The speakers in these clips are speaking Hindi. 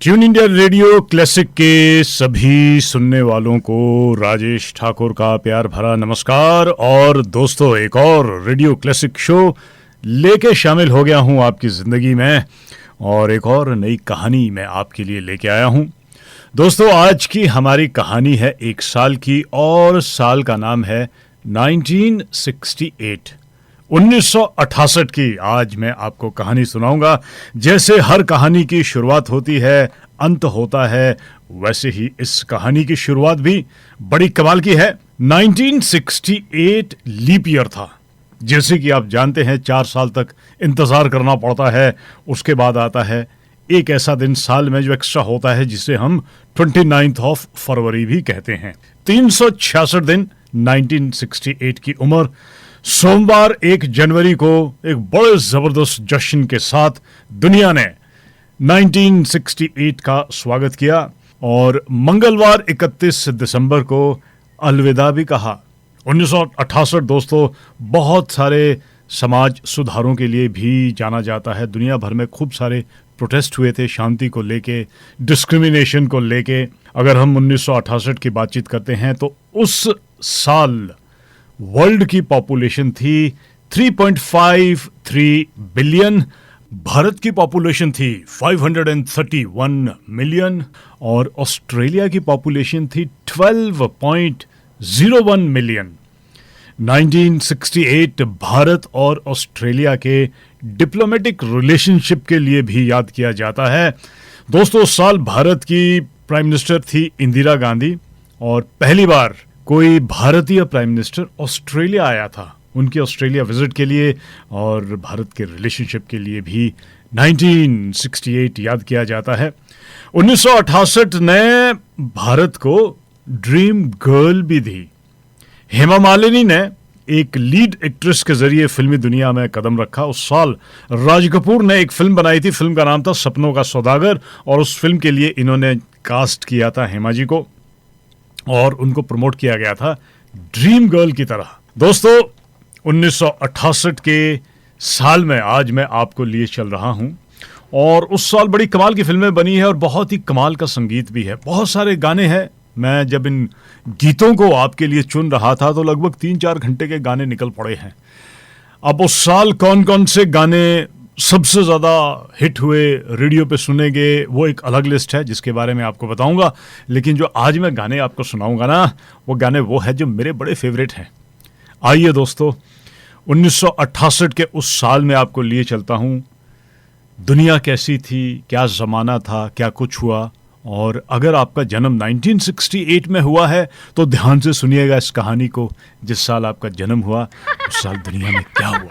ट्यून इंडिया रेडियो क्लासिक के सभी सुनने वालों को राजेश ठाकुर का प्यार भरा नमस्कार। और दोस्तों, एक और रेडियो क्लासिक शो लेके शामिल हो गया हूं आपकी ज़िंदगी में, और एक और नई कहानी मैं आपके लिए लेके आया हूं। दोस्तों, आज की हमारी कहानी है एक साल की, और साल का नाम है 1968, 1968 की। आज मैं आपको कहानी सुनाऊंगा। जैसे हर कहानी की शुरुआत होती है, अंत होता है, वैसे ही इस कहानी की शुरुआत भी बड़ी कमाल की है। 1968 लीप ईयर था। जैसे कि आप जानते हैं, 4 साल तक इंतजार करना पड़ता है। उसके बाद आता है एक ऐसा दिन साल में जो एक्स्ट्रा होता है, जिसे हम 29 ऑफ फरवरी भी कहते हैं। 366 दिन 1968 की उम्र। सोमवार 1 जनवरी को एक बड़े जबरदस्त जश्न के साथ दुनिया ने 1968 का स्वागत किया, और मंगलवार 31 दिसंबर को अलविदा भी कहा। 1968 दोस्तों बहुत सारे समाज सुधारों के लिए भी जाना जाता है। दुनिया भर में खूब सारे प्रोटेस्ट हुए थे, शांति को लेके, डिस्क्रिमिनेशन को लेके। अगर हम 1968 की बातचीत करते हैं तो उस साल वर्ल्ड की पॉपुलेशन थी 3.53 बिलियन। भारत की पॉपुलेशन थी 531 मिलियन, और ऑस्ट्रेलिया की पॉपुलेशन थी 12.01 मिलियन। 1968 भारत और ऑस्ट्रेलिया के डिप्लोमेटिक रिलेशनशिप के लिए भी याद किया जाता है। दोस्तों, उस साल भारत की प्राइम मिनिस्टर थी इंदिरा गांधी, और पहली बार कोई भारतीय प्राइम मिनिस्टर ऑस्ट्रेलिया आया था, उनके ऑस्ट्रेलिया विजिट के लिए, और भारत के रिलेशनशिप के लिए भी 1968 याद किया जाता है। 1968 ने भारत को ड्रीम गर्ल भी दी। हेमा मालिनी ने एक लीड एक्ट्रेस के जरिए फिल्मी दुनिया में कदम रखा। उस साल राज कपूर ने एक फिल्म बनाई थी, फिल्म का नाम था सपनों का सौदागर, और उस फिल्म के लिए इन्होंने कास्ट किया था हेमा जी को, और उनको प्रमोट किया गया था ड्रीम गर्ल की तरह। दोस्तों, 1968 के साल में आज मैं आपको लिए चल रहा हूं, और उस साल बड़ी कमाल की फिल्में बनी है, और बहुत ही कमाल का संगीत भी है, बहुत सारे गाने हैं। मैं जब इन गीतों को आपके लिए चुन रहा था तो लगभग 3-4 घंटे के गाने निकल पड़े हैं। अब उस साल कौन कौन से गाने सबसे ज़्यादा हिट हुए, रेडियो पे सुनेंगे, वो एक अलग लिस्ट है जिसके बारे में आपको बताऊंगा। लेकिन जो आज मैं गाने आपको सुनाऊंगा ना, वो गाने वो है जो मेरे बड़े फेवरेट हैं। आइए दोस्तों, 1968 के उस साल में आपको लिए चलता हूं। दुनिया कैसी थी, क्या ज़माना था, क्या कुछ हुआ। और अगर आपका जन्म 1968 में हुआ है तो ध्यान से सुनिएगा इस कहानी को। जिस साल आपका जन्म हुआ, उस साल दुनिया में क्या हुआ।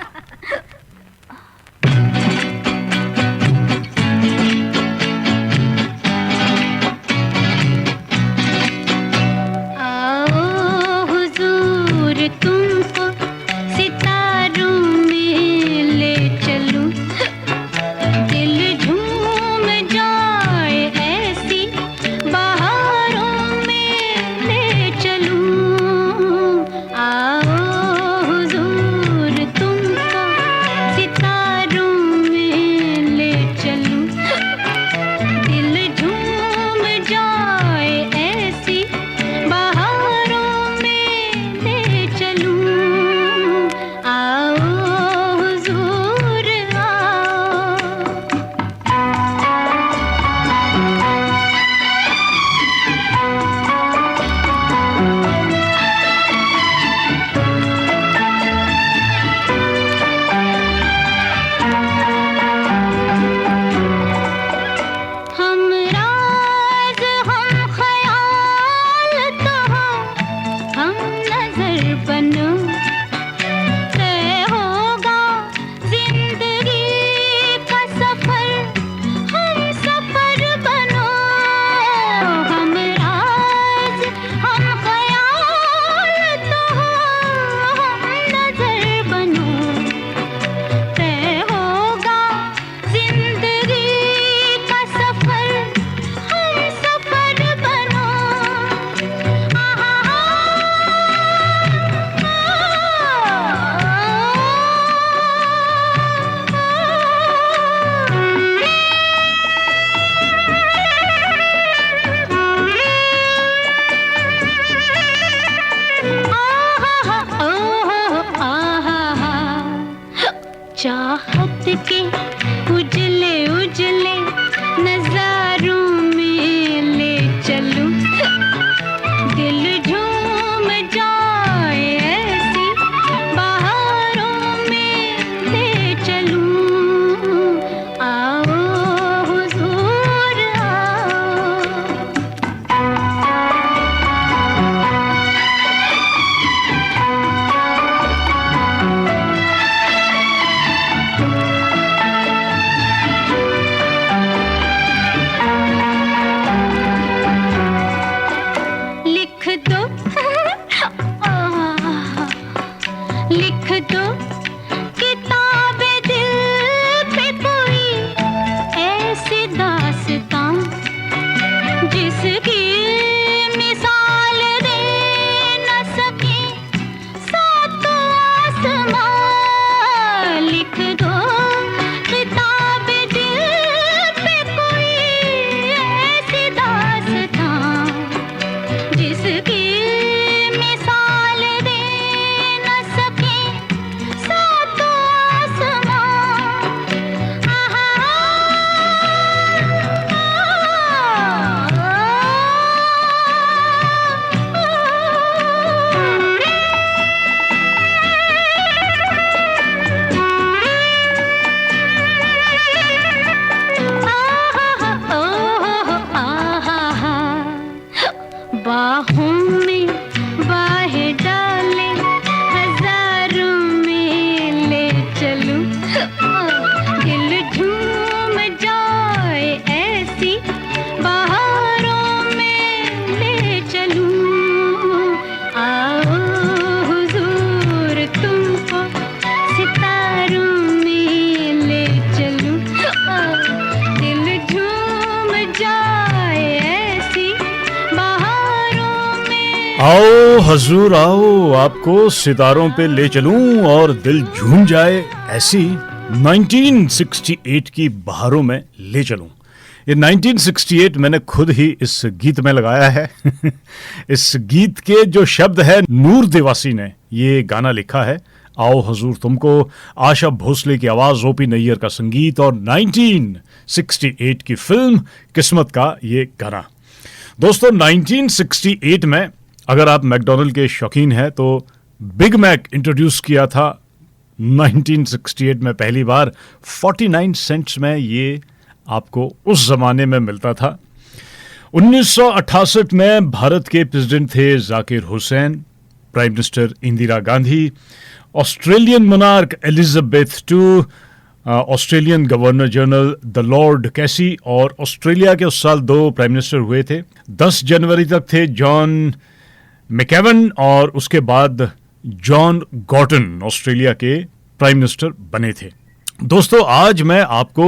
आओ हजूर आओ, आपको सितारों पे ले चलूं और दिल झूम जाए ऐसी 1968 की बहारों में ले चलूं। ये 1968 मैंने खुद ही इस गीत में लगाया है। इस गीत के जो शब्द है नूर देवासी ने ये गाना लिखा है। आओ हजूर तुमको, आशा भोसले की आवाज, ओपी नैयर का संगीत और 1968 की फिल्म किस्मत का ये गाना। दोस्तों 1968 में अगर आप मैकडॉनल्ड के शौकीन हैं तो बिग मैक इंट्रोड्यूस किया था 1968 में पहली बार। 49 सेंट्स में ये आपको उस जमाने में मिलता था। 1968 में भारत के प्रेसिडेंट थे Zakir Hussain, prime minister Indira Gandhi, Australian monarch Elizabeth two, Australian governor general the Lord कैसी, और ऑस्ट्रेलिया के उस साल 2 प्राइम मिनिस्टर हुए थे। 10 जनवरी तक थे जॉन मैकेवन और उसके बाद जॉन गॉर्टन ऑस्ट्रेलिया के प्राइम मिनिस्टर बने थे। दोस्तों आज मैं आपको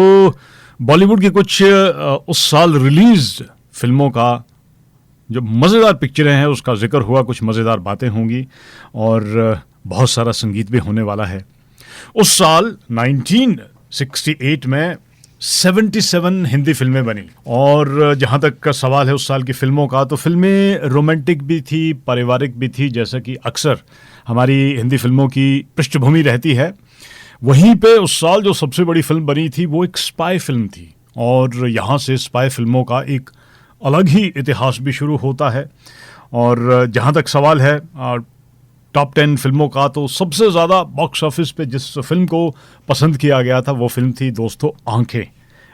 बॉलीवुड की कुछ उस साल रिलीज फिल्मों का जो मज़ेदार पिक्चरें हैं उसका जिक्र हुआ, कुछ मज़ेदार बातें होंगी और बहुत सारा संगीत भी होने वाला है। उस साल 1968 में 77 हिंदी फिल्में बनी और जहाँ तक का सवाल है उस साल की फिल्मों का, तो फिल्में रोमांटिक भी थी, पारिवारिक भी थी, जैसा कि अक्सर हमारी हिंदी फिल्मों की पृष्ठभूमि रहती है। वहीं पे उस साल जो सबसे बड़ी फिल्म बनी थी वो एक स्पाई फिल्म थी और यहाँ से स्पाई फिल्मों का एक अलग ही इतिहास भी शुरू होता है। और जहाँ तक सवाल है टॉप 10 फिल्मों का, तो सबसे ज़्यादा बॉक्स ऑफिस पे जिस फिल्म को पसंद किया गया था वो फिल्म थी दोस्तों आंखें।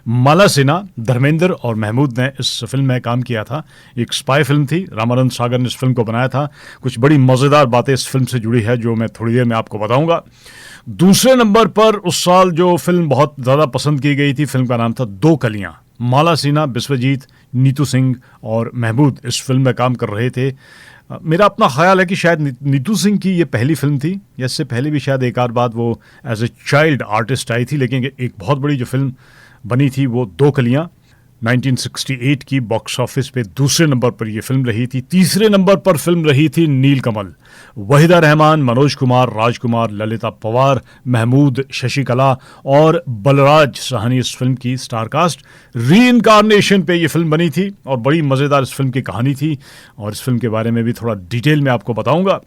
माला सिन्हा, धर्मेंद्र और महमूद ने इस फिल्म में काम किया था। एक स्पाई फिल्म थी, रामानंद सागर ने इस फिल्म को बनाया था। कुछ बड़ी मज़ेदार बातें इस फिल्म से जुड़ी है जो मैं थोड़ी देर में आपको बताऊंगा। दूसरे नंबर पर उस साल जो फिल्म बहुत ज़्यादा पसंद की गई थी, फिल्म का नाम था दो कलियाँ। माला सिन्हा, बिस्वजीत, नीतू सिंह और महमूद इस फिल्म में काम कर रहे थे। मेरा अपना ख्याल है कि शायद नीतू सिंह की ये पहली फिल्म थी, या इससे पहले भी शायद एक आध बार वो एज ए चाइल्ड आर्टिस्ट आई थी, लेकिन एक बहुत बड़ी जो फिल्म बनी थी वो दो कलियाँ 1968 की बॉक्स ऑफिस पे दूसरे नंबर पर ये फिल्म रही थी। तीसरे नंबर पर फिल्म रही थी नीलकमल। वहीदा रहमान, मनोज कुमार, राजकुमार, ललिता पवार, महमूद, शशिकला और बलराज साहनी इस फिल्म की स्टार कास्ट। री इनकारनेशन पे ये फिल्म बनी थी और बड़ी मज़ेदार इस फिल्म की कहानी थी और इस फिल्म के बारे में भी थोड़ा डिटेल में आपको बताऊंगा।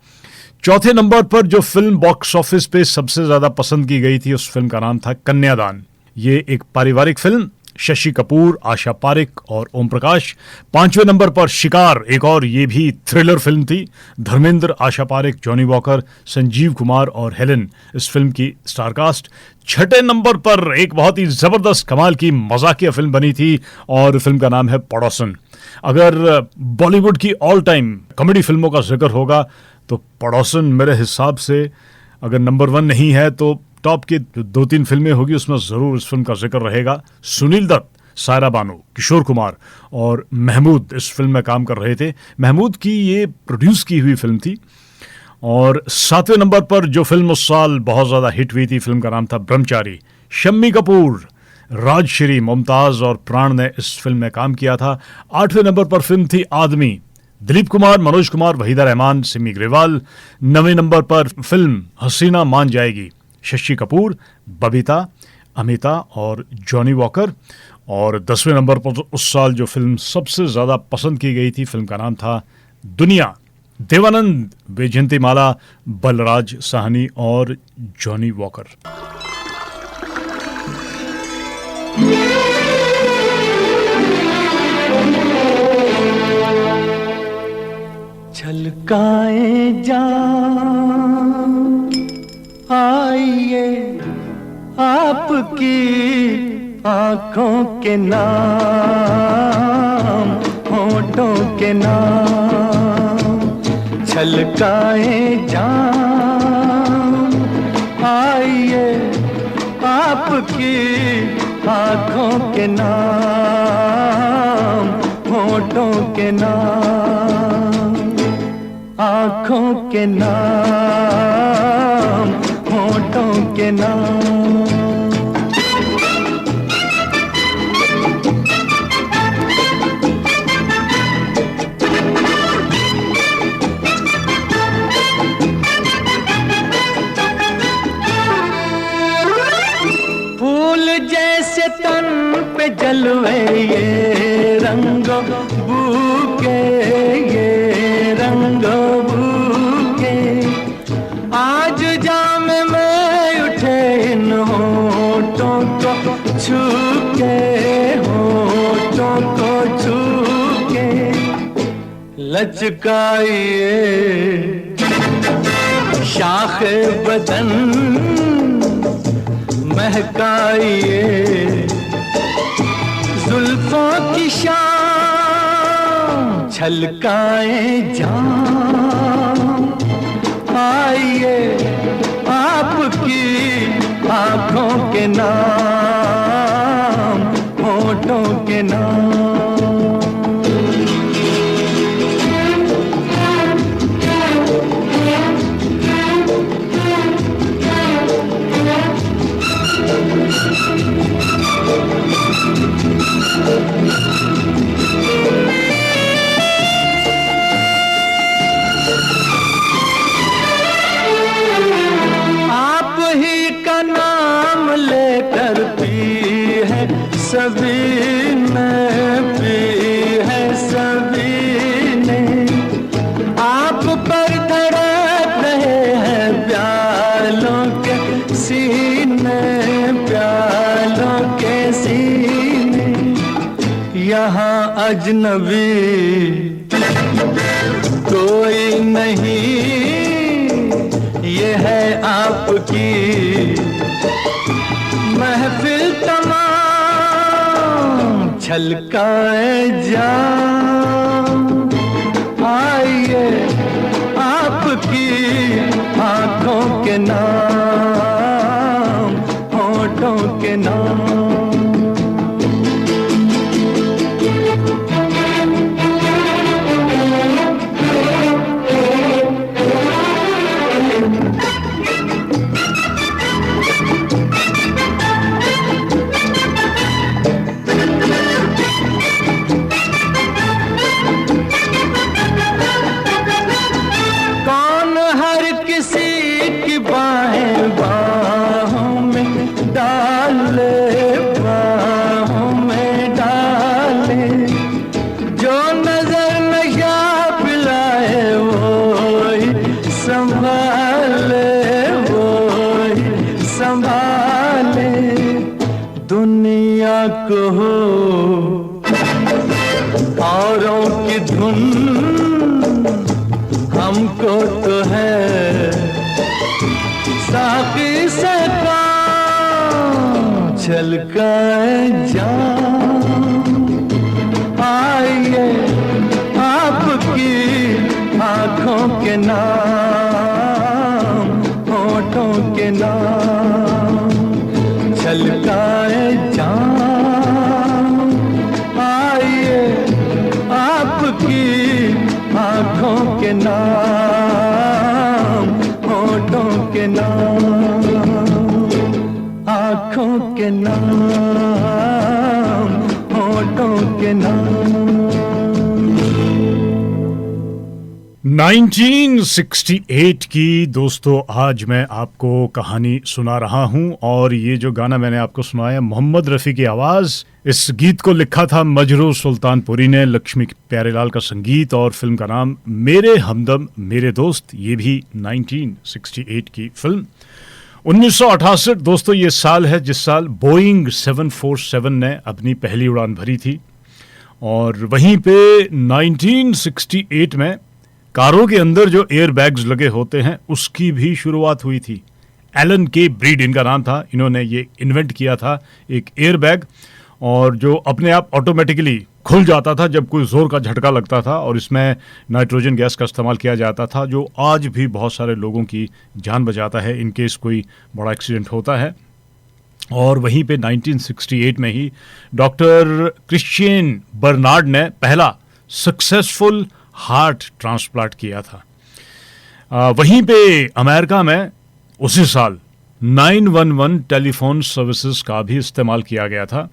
चौथे नंबर पर जो फिल्म बॉक्स ऑफिस पे सबसे ज़्यादा पसंद की गई थी उस फिल्म का नाम था कन्यादान। ये एक पारिवारिक फिल्म, शशि कपूर, आशा पारिक और ओम प्रकाश। पांचवें नंबर पर शिकार, एक और ये भी थ्रिलर फिल्म थी। धर्मेंद्र, आशा पारिक, जॉनी वॉकर, संजीव कुमार और हेलेन इस फिल्म की स्टारकास्ट। छठे नंबर पर एक बहुत ही जबरदस्त कमाल की मजाकिया फिल्म बनी थी और फिल्म का नाम है पड़ोसन। अगर बॉलीवुड की ऑल टाइम कॉमेडी फिल्मों का जिक्र होगा तो पड़ोसन मेरे हिसाब से अगर नंबर 1 नहीं है तो टॉप की 2-3 फिल्में होगी, उसमें ज़रूर इस फिल्म का जिक्र रहेगा। सुनील दत्त, सायरा बानो, किशोर कुमार और महमूद इस फिल्म में काम कर रहे थे। महमूद की ये प्रोड्यूस की हुई फिल्म थी। और 7वें नंबर पर जो फिल्म उस साल बहुत ज़्यादा हिट हुई थी, फिल्म का नाम था ब्रह्मचारी। शम्मी कपूर, राजश्री, मुमताज़ और प्राण ने इस फिल्म में काम किया था। 8वें नंबर पर फिल्म थी आदमी। दिलीप कुमार, मनोज कुमार, वहीदा रहमान, सिमी ग्रेवाल। 9वें नंबर पर फिल्म हसीना मान जाएगी। शशि कपूर, बबीता, अमिता और जॉनी वॉकर। और 10वें नंबर पर उस साल जो फिल्म सबसे ज़्यादा पसंद की गई थी, फिल्म का नाम था दुनिया। देवानंद, वैजयंतीमाला, बलराज साहनी और जॉनी वॉकर। छलकाए जा आइए आपकी आंखों के नाम, होठों के नाम। छलकाए जाम आइए आपकी आंखों के नाम, होठों के नाम। आंखों के नाम, होठों के नाम। जलवे ये रंगो बूके, ये रंगो बूके, आज जाम में उठे इन होठों को छू के, होठों को छू के, लचकाइए शाख बदन, महकाइए जुल्फों की शाम, छलकाए जाम, आइए आपकी आंखों के नाम, होठों के नाम। आप ही का नाम लेकर पी है सभी ने, पी है सभी ने, आप पर धड़क रहे हैं प्यालों के सीने, प्यालों के सीने, यहाँ अजनबी कोई नहीं, ये है आपकी महफिल तमाम, छलकाए जाम, आइए आपकी आंखों के नाम, होठों के नाम। दुनिया को हो औरों की धुन, हमको तो है साकी से काम, छलकाए जाम, आइए आपकी आंखों के नाम, होठों के नाम, छलकाए जाम, आइए आपकी आंखों के नाम, होठों के नाम, आंखों के नाम, होठों के नाम। 1968 की दोस्तों आज मैं आपको कहानी सुना रहा हूं और ये जो गाना मैंने आपको सुनाया मोहम्मद रफ़ी की आवाज़, इस गीत को लिखा था मजरूर सुल्तानपुरी ने, लक्ष्मी प्यारेलाल का संगीत और फिल्म का नाम मेरे हमदम मेरे दोस्त, ये भी 1968 की फिल्म। 1968 दोस्तों ये साल है जिस साल बोइंग 747 ने अपनी पहली उड़ान भरी थी और वहीं पे 1968 में कारों के अंदर जो एयर बैग्स लगे होते हैं उसकी भी शुरुआत हुई थी। एलन के ब्रीड इनका नाम था, इन्होंने ये इन्वेंट किया था एक एयर बैग और जो अपने आप ऑटोमेटिकली खुल जाता था जब कोई ज़ोर का झटका लगता था और इसमें नाइट्रोजन गैस का इस्तेमाल किया जाता था जो आज भी बहुत सारे लोगों की जान बचाता है इन केस कोई बड़ा एक्सीडेंट होता है। और वहीं पे 1968 में ही डॉक्टर क्रिश्चियन बर्नार्ड ने पहला सक्सेसफुल हार्ट ट्रांसप्लांट किया था। वहीं पे अमेरिका में उसी साल 911 टेलीफोन सर्विसेज का भी इस्तेमाल किया गया था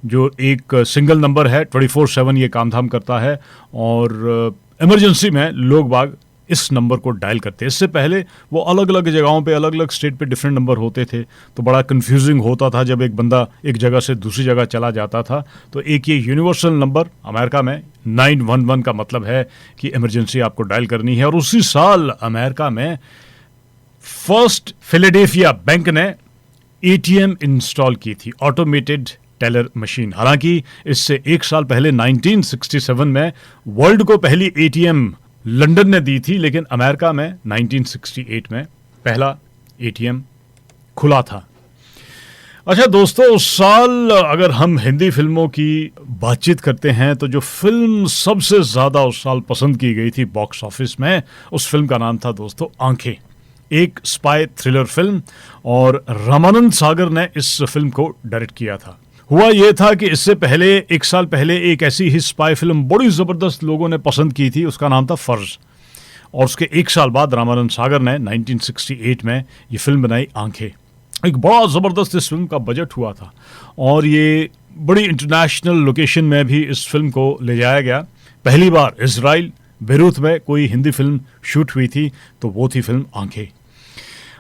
जो एक सिंगल नंबर है, 24/7 ये काम धाम करता है और इमरजेंसी में लोग बाग इस नंबर को डायल करते। इससे पहले वो अलग अलग जगहों पे, अलग अलग स्टेट पे डिफरेंट नंबर होते थे, तो बड़ा कंफ्यूजिंग होता था जब एक बंदा एक जगह से दूसरी जगह चला जाता था। तो एक ये यूनिवर्सल नंबर अमेरिका में 911 का मतलब है कि इमरजेंसी आपको डायल करनी है। और उसी साल अमेरिका में फर्स्ट फिलाडेल्फिया बैंक ने एटीएम इंस्टॉल की थी, ऑटोमेटेड टेलर मशीन। हालांकि इससे एक साल पहले 1967 में वर्ल्ड को पहली एटीएम लंदन ने दी थी, लेकिन अमेरिका में 1968 में पहला एटीएम खुला था। अच्छा दोस्तों, उस साल अगर हम हिंदी फिल्मों की बातचीत करते हैं तो जो फिल्म सबसे ज्यादा उस साल पसंद की गई थी बॉक्स ऑफिस में, उस फिल्म का नाम था दोस्तों आंखें। एक स्पाई थ्रिलर फिल्म, और रामानंद सागर ने इस फिल्म को डायरेक्ट किया था। हुआ यह था कि इससे पहले एक साल पहले एक ऐसी ही स्पाई फिल्म बड़ी ज़बरदस्त लोगों ने पसंद की थी, उसका नाम था फर्ज। और उसके एक साल बाद रामानंद सागर ने 1968 में ये फिल्म बनाई आंखें। एक बड़ा ज़बरदस्त इस फिल्म का बजट हुआ था, और ये बड़ी इंटरनेशनल लोकेशन में भी इस फिल्म को ले जाया गया। पहली बार इजराइल बेरूत में कोई हिंदी फिल्म शूट हुई थी, तो वो थी फिल्म आंखें।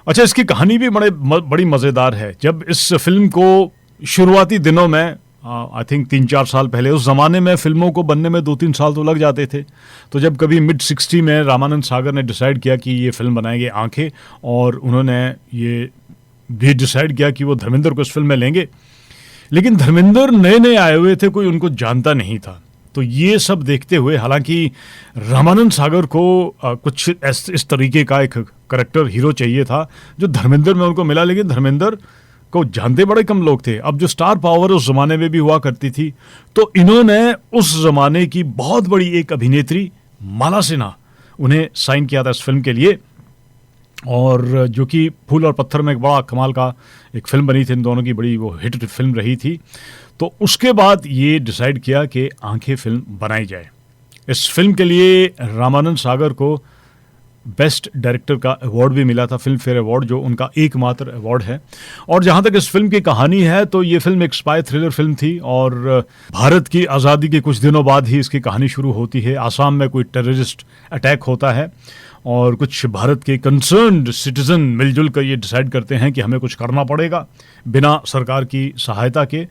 अच्छा, इसकी कहानी भी बड़ी मज़ेदार है। जब इस फिल्म को शुरुआती दिनों में आई थिंक 3-4 साल पहले, उस ज़माने में फ़िल्मों को बनने में 2-3 साल तो लग जाते थे, तो जब कभी मिड 60 में रामानंद सागर ने डिसाइड किया कि ये फिल्म बनाएंगे आंखें, और उन्होंने ये भी डिसाइड किया कि वो धर्मेंद्र को इस फिल्म में लेंगे। लेकिन धर्मेंद्र नए नए आए हुए थे, कोई उनको जानता नहीं था। तो ये सब देखते हुए, हालांकि रामानंद सागर को कुछ इस तरीके का एक करेक्टर हीरो चाहिए था जो धर्मेंद्र में उनको मिला, लेकिन धर्मेंद्र को जानते बड़े कम लोग थे। अब जो स्टार पावर उस जमाने में भी हुआ करती थी, तो इन्होंने उस जमाने की बहुत बड़ी एक अभिनेत्री माला सिन्हा, उन्हें साइन किया था इस फिल्म के लिए, और जो कि फूल और पत्थर में एक बड़ा कमाल का एक फिल्म बनी थी, इन दोनों की बड़ी वो हिट फिल्म रही थी। तो उसके बाद ये डिसाइड किया कि आंखें फिल्म बनाई जाए। इस फिल्म के लिए रामानंद सागर को बेस्ट डायरेक्टर का अवार्ड भी मिला था, फिल्म फेयर अवार्ड, जो उनका एकमात्र अवार्ड है। और जहाँ तक इस फिल्म की कहानी है, तो ये फिल्म एक स्पाई थ्रिलर फिल्म थी, और भारत की आज़ादी के कुछ दिनों बाद ही इसकी कहानी शुरू होती है। आसाम में कोई टेररिस्ट अटैक होता है, और कुछ भारत के कंसर्न्ड सिटीजन मिलजुल कर ये डिसाइड करते हैं कि हमें कुछ करना पड़ेगा बिना सरकार की सहायता के।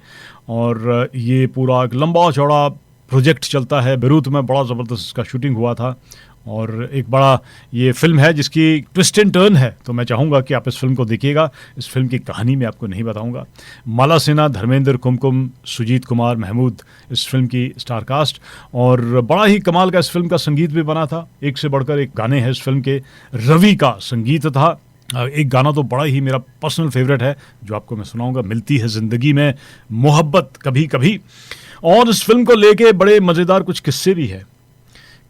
और ये पूरा एक लंबा चौड़ा प्रोजेक्ट चलता है। बेरूत में बड़ा ज़बरदस्त इसका शूटिंग हुआ था, और एक बड़ा ये फिल्म है जिसकी ट्विस्ट एंड टर्न है। तो मैं चाहूँगा कि आप इस फिल्म को देखिएगा। इस फिल्म की कहानी मैं आपको नहीं बताऊँगा। माला सिन्हा, धर्मेंद्र, कुमकुम, सुजीत कुमार, महमूद, इस फिल्म की स्टार कास्ट, और बड़ा ही कमाल का इस फिल्म का संगीत भी बना था। एक से बढ़कर एक गाने हैं इस फिल्म के। रवि का संगीत था। एक गाना तो बड़ा ही मेरा पर्सनल फेवरेट है, जो आपको मैं सुनाऊंगा, मिलती है ज़िंदगी में मोहब्बत कभी कभी। और इस फिल्म को लेके बड़े मज़ेदार कुछ किस्से भी है।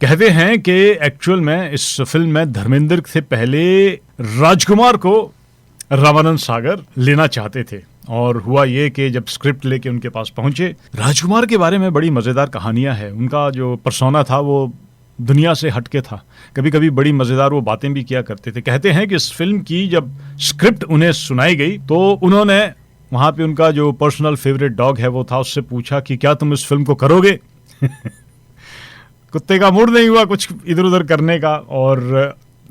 कहते हैं कि एक्चुअल में इस फिल्म में धर्मेंद्र से पहले राजकुमार को रामानंद सागर लेना चाहते थे, और हुआ ये कि जब स्क्रिप्ट लेके उनके पास पहुंचे, राजकुमार के बारे में बड़ी मज़ेदार कहानियां हैं। उनका जो पर्सोना था वो दुनिया से हटके था। कभी कभी बड़ी मज़ेदार वो बातें भी किया करते थे। कहते हैं कि इस फिल्म की जब स्क्रिप्ट उन्हें सुनाई गई, तो उन्होंने वहाँ पे उनका जो पर्सनल फेवरेट डॉग है वो था, उससे पूछा कि क्या तुम इस फिल्म को करोगे? कुत्ते का मूड नहीं हुआ कुछ इधर उधर करने का, और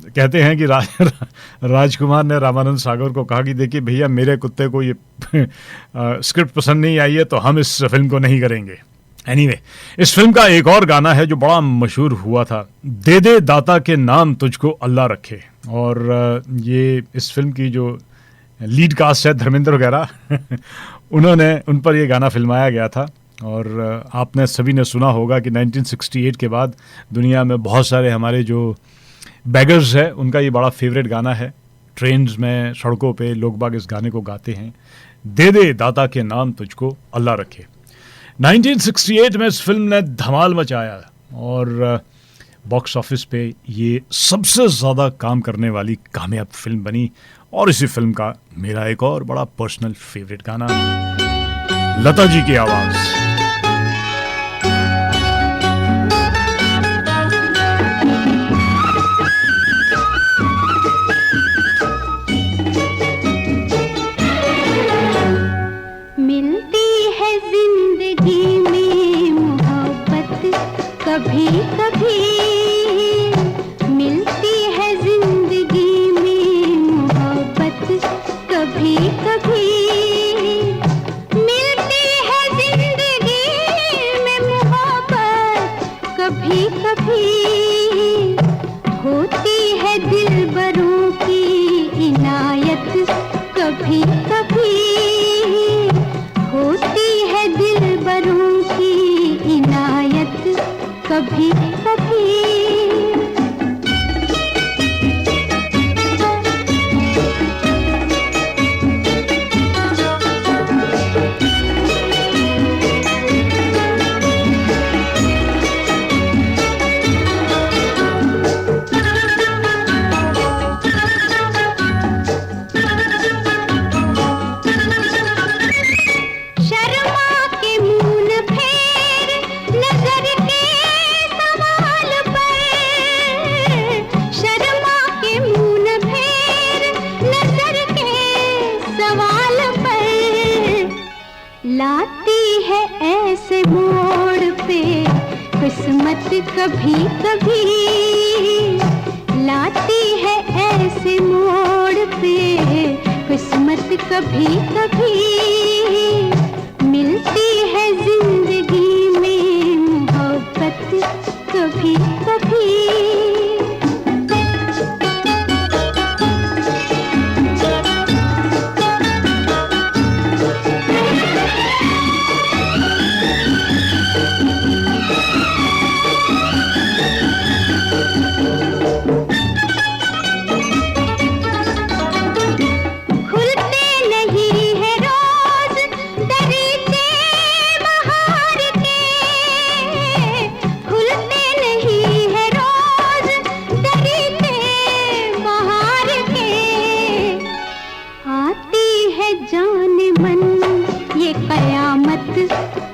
कहते हैं कि राजकुमार ने रामानंद सागर को कहा कि देखिए भैया, मेरे कुत्ते को ये स्क्रिप्ट पसंद नहीं आई है, तो हम इस फिल्म को नहीं करेंगे। एनीवे, इस फिल्म का एक और गाना है जो बड़ा मशहूर हुआ था, दे दे दाता के नाम तुझको अल्लाह रखे। और ये इस फिल्म की जो लीड कास्ट है, धर्मेंद्र वगैरह उन्होंने, उन पर ये गाना फिल्माया गया था। और आपने सभी ने सुना होगा कि 1968 के बाद दुनिया में बहुत सारे हमारे जो बैगर्स हैं, उनका ये बड़ा फेवरेट गाना है। ट्रेन्स में, सड़कों पे लोग बाग इस गाने को गाते हैं, दे दे दाता के नाम तुझको अल्लाह रखे। 1968 में इस फिल्म ने धमाल मचाया, और बॉक्स ऑफिस पे ये सबसे ज़्यादा काम करने वाली कामयाब फिल्म बनी। और इसी फिल्म का मेरा एक और बड़ा पर्सनल फेवरेट गाना, लता जी की आवाज़। मिलती है जिंदगी में मोहब्बत कभी कभी, मिलती कभी कभी होती है दिलबरों की इनायत, कभी कभी होती है दिलबरों की इनायत, कभी कभी। लाती है ऐसे मोड़ पे किस्मत कभी कभी, लाती है ऐसे मोड़ पे किस्मत कभी कभी। मिलती है जिंदगी में मोहब्बत कभी कभी।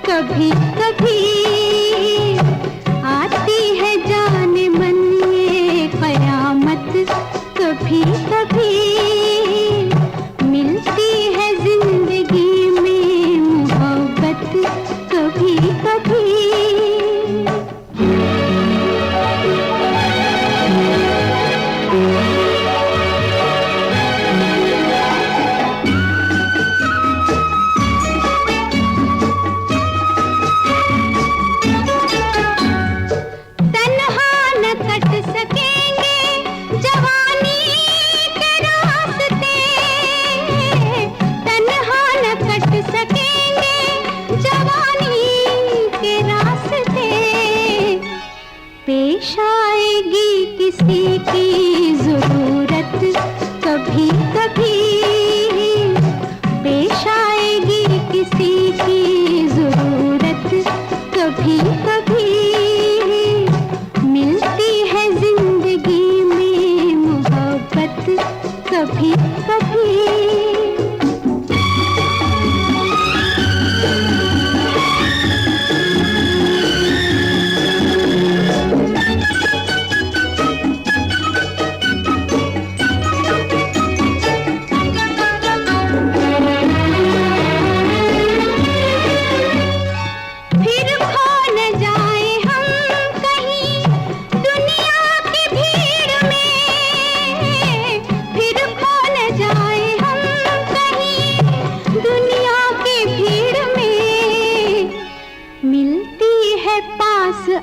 कभी कभी आती है जान मन ये कयामत, कभी कभी मिलती है जिंदगी में मोहब्बत, कभी कभी। पेश आएगी किसी की जरूरत, कभी कभी पेश आएगी किसी की जरूरत, कभी कभी मिलती है जिंदगी में मोहब्बत, कभी कभी।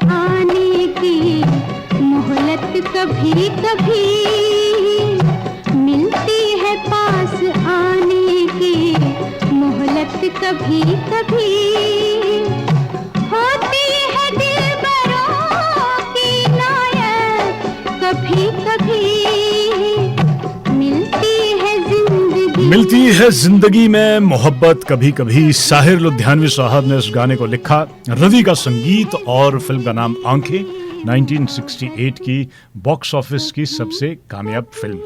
आने की मोहलत कभी कभी मिलती है, पास आने की मोहलत कभी कभी होती है दिलबरों की इनायत, कभी कभी मिलती है जिंदगी में मोहब्बत कभी कभी। साहिर लुधियानवी साहब ने इस गाने को लिखा, रवि का संगीत और फिल्म का नाम आंखें, 1968 की बॉक्स ऑफिस की सबसे कामयाब फिल्म।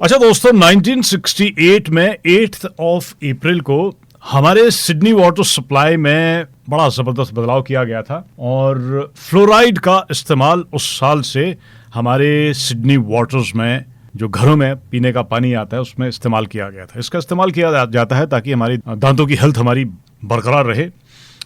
अच्छा दोस्तों, 1968 में 8 अप्रैल को हमारे सिडनी वाटर सप्लाई में बड़ा ज़बरदस्त बदलाव किया गया था और फ्लोराइड का इस्तेमाल उस साल से हमारे सिडनी वाटर्स में जो घरों में पीने का पानी आता है उसमें इस्तेमाल किया गया था। इसका इस्तेमाल किया जाता है ताकि हमारी दांतों की हेल्थ हमारी बरकरार रहे।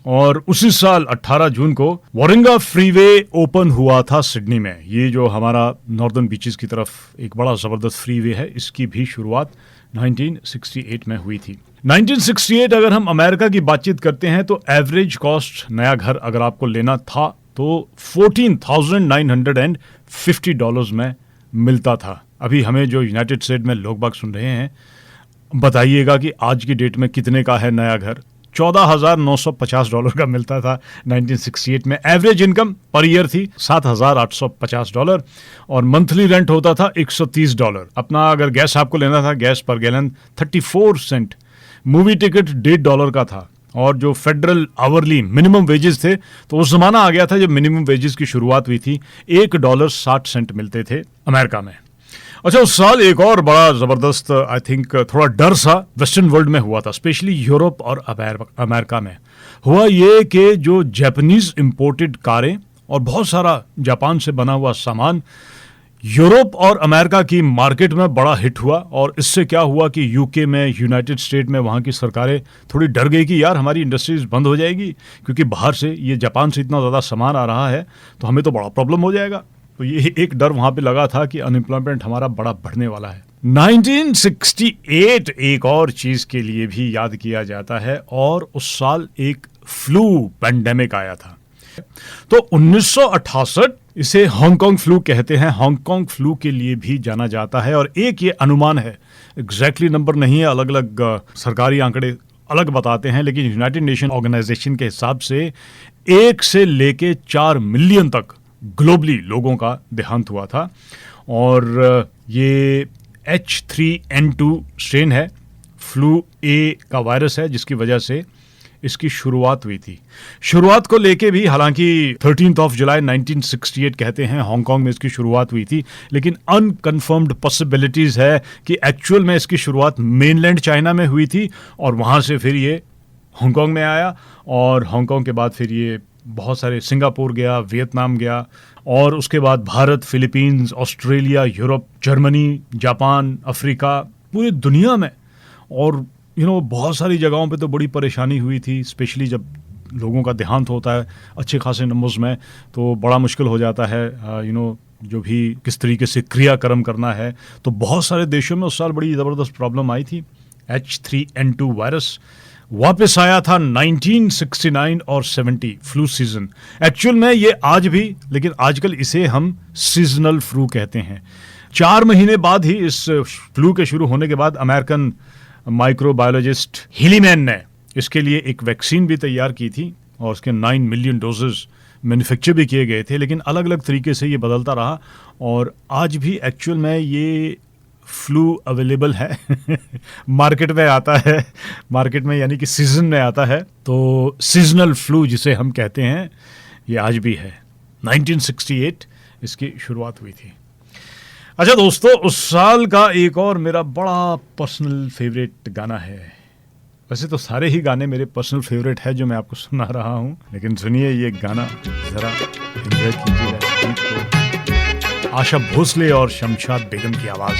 और उसी साल 18 जून को वारिंगा फ्रीवे ओपन हुआ था सिडनी में। ये जो हमारा नॉर्दर्न बीचेस की तरफ एक बड़ा ज़बरदस्त फ्रीवे है, इसकी भी शुरुआत 1968 में हुई थी। 1968 अगर हम अमेरिका की बातचीत करते हैं तो एवरेज कॉस्ट नया घर अगर आपको लेना था तो $14,950 में मिलता था। अभी हमें जो यूनाइटेड स्टेट में लोग बाग सुन रहे हैं, बताइएगा कि आज की डेट में कितने का है नया घर। $14,950 का मिलता था 1968 में। एवरेज इनकम पर ईयर थी $7,850 और मंथली रेंट होता था $130। अपना अगर गैस आपको लेना था, गैस पर गैलन 34 सेंट। मूवी टिकट $1.5 का था। और जो फेडरल आवरली मिनिमम वेजेस थे, तो उस जमाना आ गया था जब मिनिमम वेजेस की शुरुआत हुई थी, $1.60 मिलते थे अमेरिका में। अच्छा, उस साल एक और बड़ा जबरदस्त, आई थिंक थोड़ा डर सा वेस्टर्न वर्ल्ड में हुआ था, स्पेशली यूरोप और अमेरिका में। हुआ ये कि जो जापानीज इंपोर्टेड कारें और बहुत सारा जापान से बना हुआ सामान यूरोप और अमेरिका की मार्केट में बड़ा हिट हुआ। और इससे क्या हुआ कि यूके में, यूनाइटेड स्टेट में वहाँ की सरकारें थोड़ी डर गई कि यार हमारी इंडस्ट्रीज बंद हो जाएगी, क्योंकि बाहर से ये जापान से इतना ज़्यादा सामान आ रहा है तो हमें तो बड़ा प्रॉब्लम हो जाएगा। तो ये एक डर वहाँ पे लगा था कि अनएम्प्लॉयमेंट हमारा बड़ा बढ़ने वाला है। 1968 एक और चीज़ के लिए भी याद किया जाता है, और उस साल एक फ्लू पैंडेमिक आया था। तो 1968 इसे हांगकांग फ्लू कहते हैं, हांगकांग फ्लू के लिए भी जाना जाता है। और एक ये अनुमान है, एग्जैक्टली नंबर नहीं है, अलग अलग सरकारी आंकड़े अलग बताते हैं, लेकिन यूनाइटेड नेशन ऑर्गेनाइजेशन के हिसाब से 1 से लेके 4 मिलियन तक ग्लोबली लोगों का देहांत हुआ था। और ये H3N2 स्ट्रेन है, फ्लू ए का वायरस है, जिसकी वजह से इसकी शुरुआत हुई थी। शुरुआत को लेके भी हालांकि 13 जुलाई 1968 कहते हैं हांगकांग में इसकी शुरुआत हुई थी, लेकिन अनकन्फर्म्ड पॉसिबिलिटीज है कि एक्चुअल में इसकी शुरुआत मेनलैंड चाइना में हुई थी और वहाँ से फिर ये हांगकांग में आया, और हांगकांग के बाद फिर ये बहुत सारे सिंगापुर गया, वियतनाम गया, और उसके बाद Bharat, Philippines, Australia, Europe, Germany, Japan, Africa, पूरी दुनिया में। और बहुत सारी जगहों पे तो बड़ी परेशानी हुई थी, स्पेशली जब लोगों का देहांत होता है अच्छे खासे नंबर्स में, तो बड़ा मुश्किल हो जाता है जो भी किस तरीके से क्रियाक्रम करना है। तो बहुत सारे देशों में उस साल बड़ी ज़बरदस्त प्रॉब्लम आई थी। H3N2 वायरस वापस आया था 1969 और 70 फ्लू सीजन। एक्चुअल में ये आज भी, लेकिन आजकल इसे हम सीजनल फ्लू कहते हैं। 4 महीने बाद ही इस फ्लू के शुरू होने के बाद अमेरिकन माइक्रोबायोलॉजिस्ट हिलीमैन ने इसके लिए एक वैक्सीन भी तैयार की थी, और उसके 9 मिलियन डोजेस मैन्युफैक्चर भी किए गए थे, लेकिन अलग अलग तरीके से ये बदलता रहा। और आज भी एक्चुअल में ये फ्लू अवेलेबल है मार्केट में आता है, मार्केट में यानी कि सीजन में आता है। तो सीजनल फ्लू जिसे हम कहते हैं, ये आज भी है। 1968 इसकी शुरुआत हुई थी। अच्छा दोस्तों, उस साल का एक और मेरा बड़ा पर्सनल फेवरेट गाना है। वैसे तो सारे ही गाने मेरे पर्सनल फेवरेट है जो मैं आपको सुना रहा हूँ, लेकिन सुनिए ये गाना ज़रा एंजॉय कीजिएगा। आशा भोसले और शमशाद बेगम की आवाज़।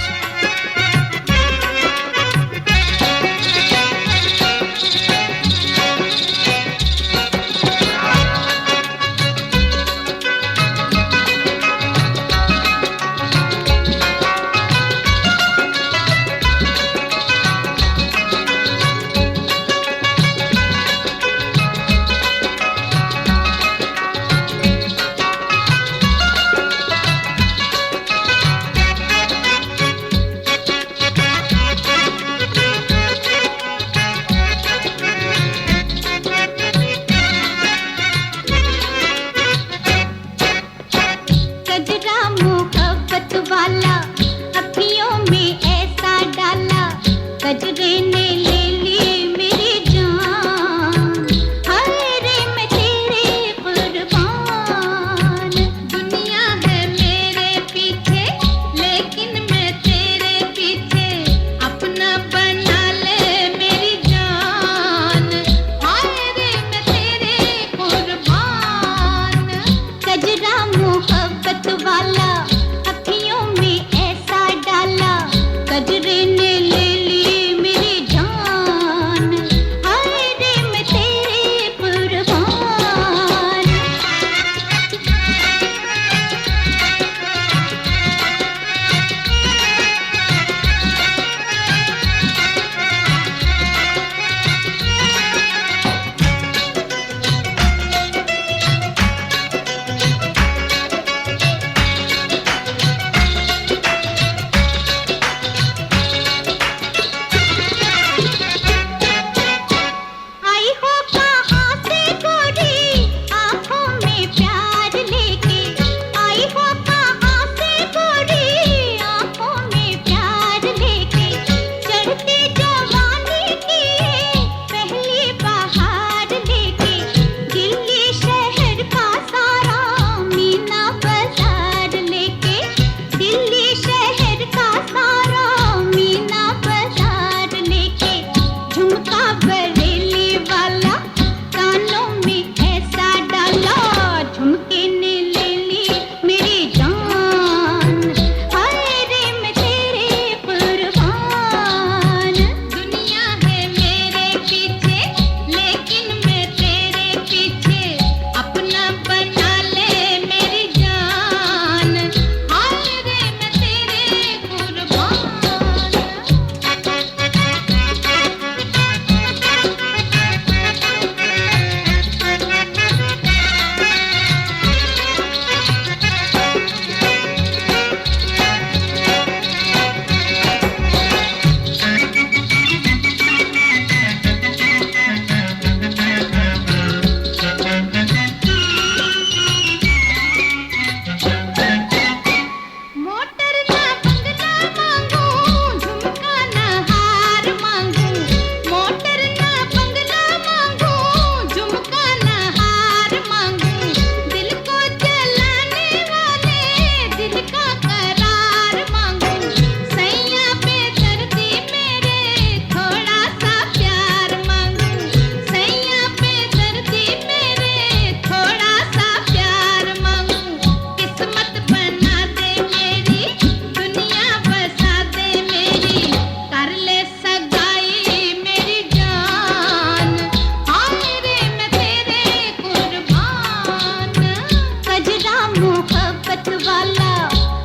मोहब्बत वाला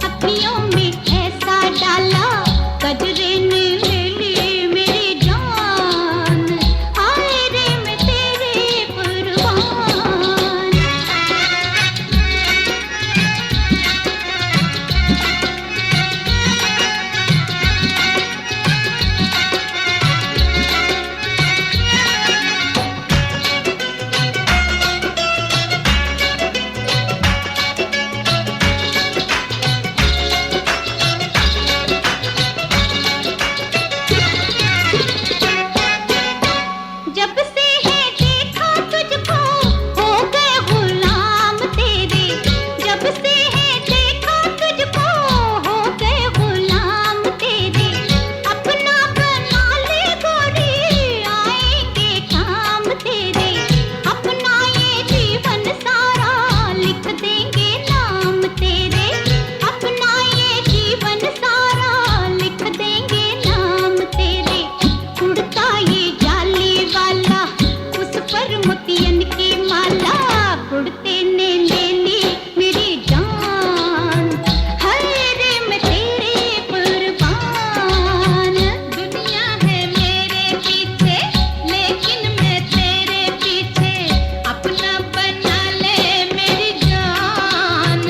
अखियों में ऐसा डाला कजरे ने ले ली मेरी जान हाय रे मैं तेरे कुर्बान जब से है देखा तुझको हो गए गुलाम तेरे जब से है देखा तुझको हो गए गुलाम तेरे अपना बना ले गोरी आएंगे काम तेरे अपना ये जीवन सारा लिख देंगे नाम तेरे अपना ये जीवन सारा लिख देंगे नाम तेरे उड़ता ये जाली वाला उस पर मोतियन की माला उड़ते ने ले ली मेरी जान हाय रे मैं तेरे कुर्बान दुनिया है मेरे पीछे लेकिन मैं तेरे पीछे अपना बना ले मेरी जान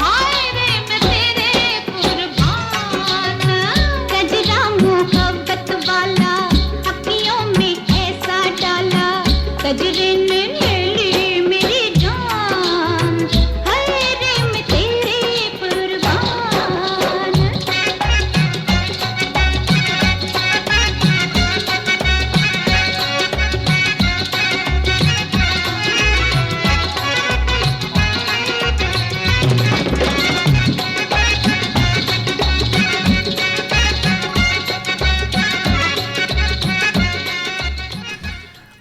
हाय रे मैं तेरे कुर्बान गजरा मोहब्बत वाला अखियों में ऐसा डाला कजरे ने ले ली मेरी जान हाय रे मैं तेरे कुर्बान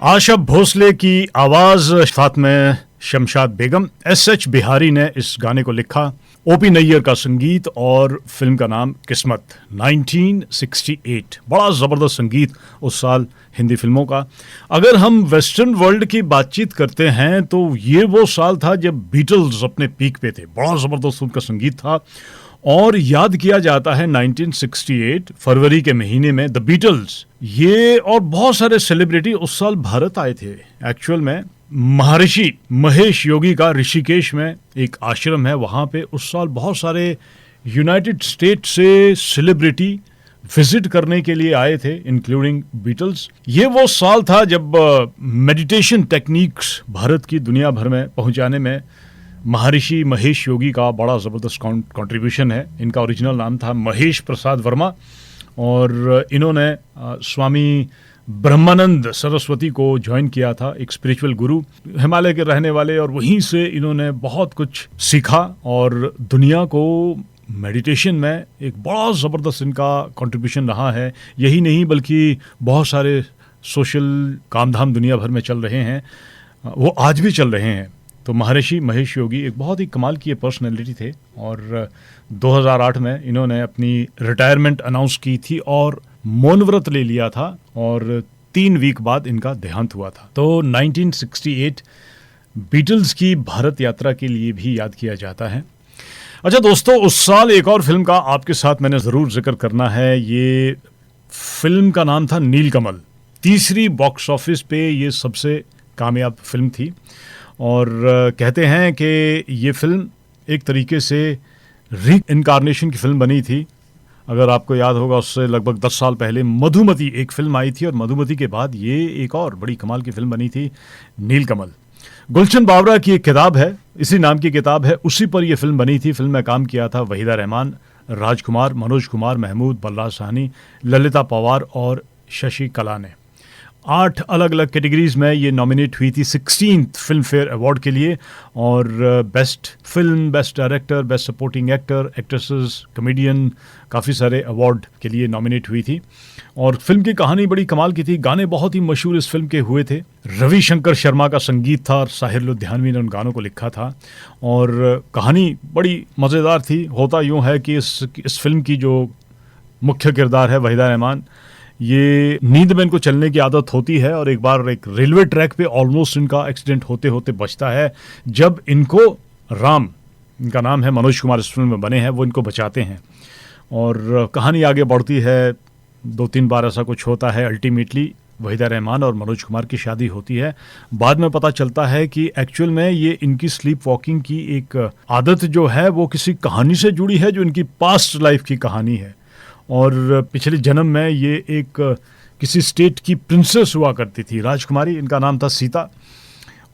आशा भोसले की आवाज, साथ में शमशाद बेगम। एस.एच. बिहारी ने इस गाने को लिखा, ओपी नैयर का संगीत और फिल्म का नाम किस्मत, 1968। बड़ा ज़बरदस्त संगीत उस साल हिंदी फिल्मों का। अगर हम वेस्टर्न वर्ल्ड की बातचीत करते हैं तो ये वो साल था जब बीटल्स अपने पीक पे थे। बड़ा ज़बरदस्त उनका संगीत था और याद किया जाता है 1968 फरवरी के महीने में द बीटल्स, ये और बहुत सारे सेलिब्रिटी उस साल भारत आए थे। एक्चुअल में महर्षि महेश योगी का ऋषिकेश में एक आश्रम है, वहाँ पे उस साल बहुत सारे यूनाइटेड स्टेट से सेलिब्रिटी विजिट करने के लिए आए थे, इंक्लूडिंग बीटल्स। ये वो साल था जब मेडिटेशन टेक्निक्स भारत की दुनिया भर में पहुंचाने में महर्षि महेश योगी का बड़ा ज़बरदस्त कंट्रीब्यूशन है। इनका ओरिजिनल नाम था महेश प्रसाद वर्मा और इन्होंने स्वामी ब्रह्मानंद सरस्वती को ज्वाइन किया था, एक स्पिरिचुअल गुरु, हिमालय के रहने वाले, और वहीं से इन्होंने बहुत कुछ सीखा और दुनिया को मेडिटेशन में एक बड़ा ज़बरदस्त इनका कंट्रीब्यूशन रहा है। यही नहीं बल्कि बहुत सारे सोशल कामधाम दुनिया भर में चल रहे हैं, वो आज भी चल रहे हैं। तो महर्षि महेश योगी एक बहुत ही कमाल की पर्सनैलिटी थे और 2008 में इन्होंने अपनी रिटायरमेंट अनाउंस की थी और मौन व्रत ले लिया था और 3 वीक बाद इनका देहांत हुआ था। तो 1968 बीटल्स की भारत यात्रा के लिए भी याद किया जाता है। अच्छा दोस्तों, उस साल एक और फिल्म का आपके साथ मैंने ज़रूर जिक्र करना है। ये फिल्म का नाम था नीलकमल। तीसरी बॉक्स ऑफिस पे ये सबसे कामयाब फिल्म थी और कहते हैं कि ये फिल्म एक तरीके से री इनकारनेशन की फिल्म बनी थी। अगर आपको याद होगा, उससे लगभग 10 साल पहले मधुमती एक फिल्म आई थी और मधुमती के बाद ये एक और बड़ी कमाल की फिल्म बनी थी, नीलकमल। गुलशन बावरा की एक किताब है, इसी नाम की किताब है, उसी पर यह फिल्म बनी थी। फिल्म में काम किया था वहीदा रहमान, राजकुमार, मनोज कुमार, महमूद, बलराज साहनी, ललिता पवार और शशि कला ने। 8 अलग अलग कैटेगरीज में ये नॉमिनेट हुई थी 16th फिल्म फेयर अवार्ड के लिए और best film, best director, best supporting actor, actresses, comedian, काफ़ी सारे अवार्ड के लिए नॉमिनेट हुई थी। और फिल्म की कहानी बड़ी कमाल की थी, गाने बहुत ही मशहूर इस फिल्म के हुए थे। रविशंकर शर्मा का संगीत था और साहिर लुधियानवी ने उन गानों को लिखा था और कहानी बड़ी मज़ेदार थी। होता यूँ है कि इस फिल्म की जो मुख्य किरदार है वहीदा रहमान, ये नींद में इनको चलने की आदत होती है और एक बार एक रेलवे ट्रैक पे ऑलमोस्ट इनका एक्सीडेंट होते होते बचता है जब इनको राम इनका नाम है, मनोज कुमार इस फिल्म में बने हैं, वो इनको बचाते हैं और कहानी आगे बढ़ती है। 2-3 बार ऐसा कुछ होता है, अल्टीमेटली वहीदा रहमान और मनोज कुमार की शादी होती है। बाद में पता चलता है कि एक्चुअल में ये इनकी स्लीप वॉकिंग की एक आदत जो है वो किसी कहानी से जुड़ी है, जो इनकी पास्ट लाइफ की कहानी है। और पिछले जन्म में ये एक किसी स्टेट की प्रिंसेस हुआ करती थी, राजकुमारी, इनका नाम था सीता।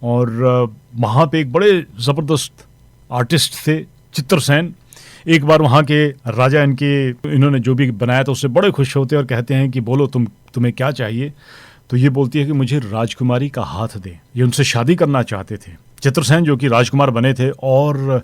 और वहाँ पे एक बड़े ज़बरदस्त आर्टिस्ट थे, चित्रसेन। एक बार वहाँ के राजा इन्होंने जो भी बनाया था उससे बड़े खुश होते हैं और कहते हैं कि बोलो तुम्हें क्या चाहिए। तो ये बोलती है कि मुझे राजकुमारी का हाथ दे। ये उनसे शादी करना चाहते थे चित्रसेन, जो कि राजकुमार बने थे। और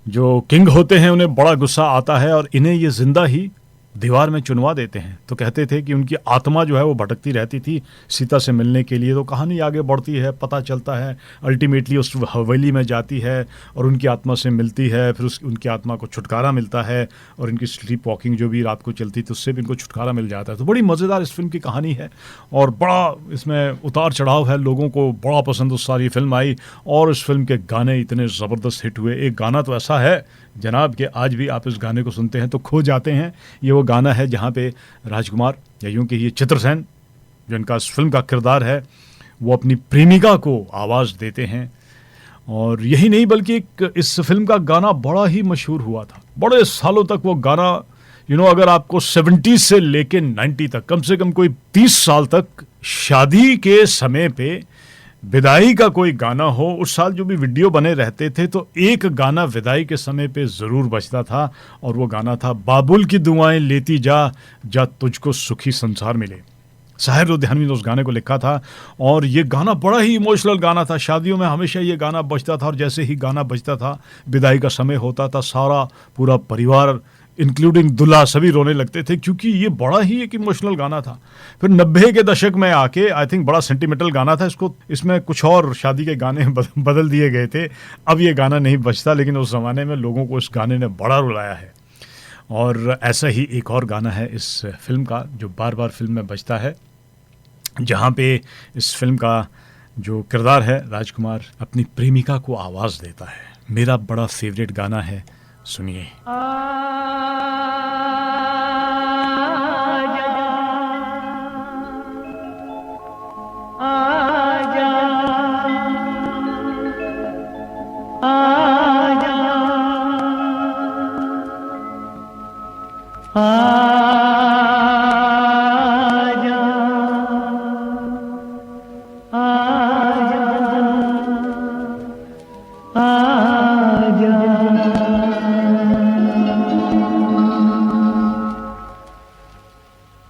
जो किंग होते हैं उन्हें बड़ा गुस्सा आता है और इन्हें ये जिंदा ही दीवार में चुनवा देते हैं। तो कहते थे कि उनकी आत्मा जो है वो भटकती रहती थी सीता से मिलने के लिए। तो कहानी आगे बढ़ती है, पता चलता है अल्टीमेटली उस हवेली में जाती है और उनकी आत्मा से मिलती है। फिर उनकी आत्मा को छुटकारा मिलता है और इनकी स्लीप वॉकिंग जो भी रात को चलती थी उससे भी इनको छुटकारा मिल जाता है। तो बड़ी मज़ेदार इस फिल्म की कहानी है और बड़ा इसमें उतार चढ़ाव है। लोगों को बड़ा पसंद उस सारी फिल्म आई और इस फिल्म के गाने इतने ज़बरदस्त हिट हुए। एक गाना तो ऐसा है जनाब कि आज भी आप इस गाने को सुनते हैं तो खो जाते हैं। ये वो गाना है जहाँ पे राजकुमार, या यूँ कि ये चित्रसेन जो इनका इस फिल्म का किरदार है, वो अपनी प्रेमिका को आवाज़ देते हैं। और यही नहीं बल्कि एक इस फिल्म का गाना बड़ा ही मशहूर हुआ था। बड़े सालों तक वो गाना अगर आपको 70 से लेके 90 तक, कम से कम कोई 30 साल तक शादी के समय पे विदाई का कोई गाना हो, उस साल जो भी वीडियो बने रहते थे तो एक गाना विदाई के समय पे ज़रूर बजता था और वो गाना था बाबुल की दुआएं लेती जा, जा तुझको सुखी संसार मिले। साहिर लुधियानवी ने उस गाने को लिखा था और ये गाना बड़ा ही इमोशनल गाना था। शादियों में हमेशा ये गाना बजता था और जैसे ही गाना बजता था, विदाई का समय होता था, सारा पूरा परिवार इंक्लूडिंग दूल्हा सभी रोने लगते थे, क्योंकि ये बड़ा ही एक इमोशनल गाना था। फिर 90 के दशक में आके आई थिंक बड़ा सेंटिमेंटल गाना था, इसमें कुछ और शादी के गाने बदल दिए गए थे। अब ये गाना नहीं बजता, लेकिन उस ज़माने में लोगों को इस गाने ने बड़ा रुलाया है। और ऐसा ही एक और गाना है इस फिल्म का जो बार बार फिल्म में बजता है, जहाँ पे इस फिल्म का जो किरदार है राजकुमार अपनी प्रेमिका को आवाज़ देता है। मेरा बड़ा फेवरेट गाना है, सुनिए।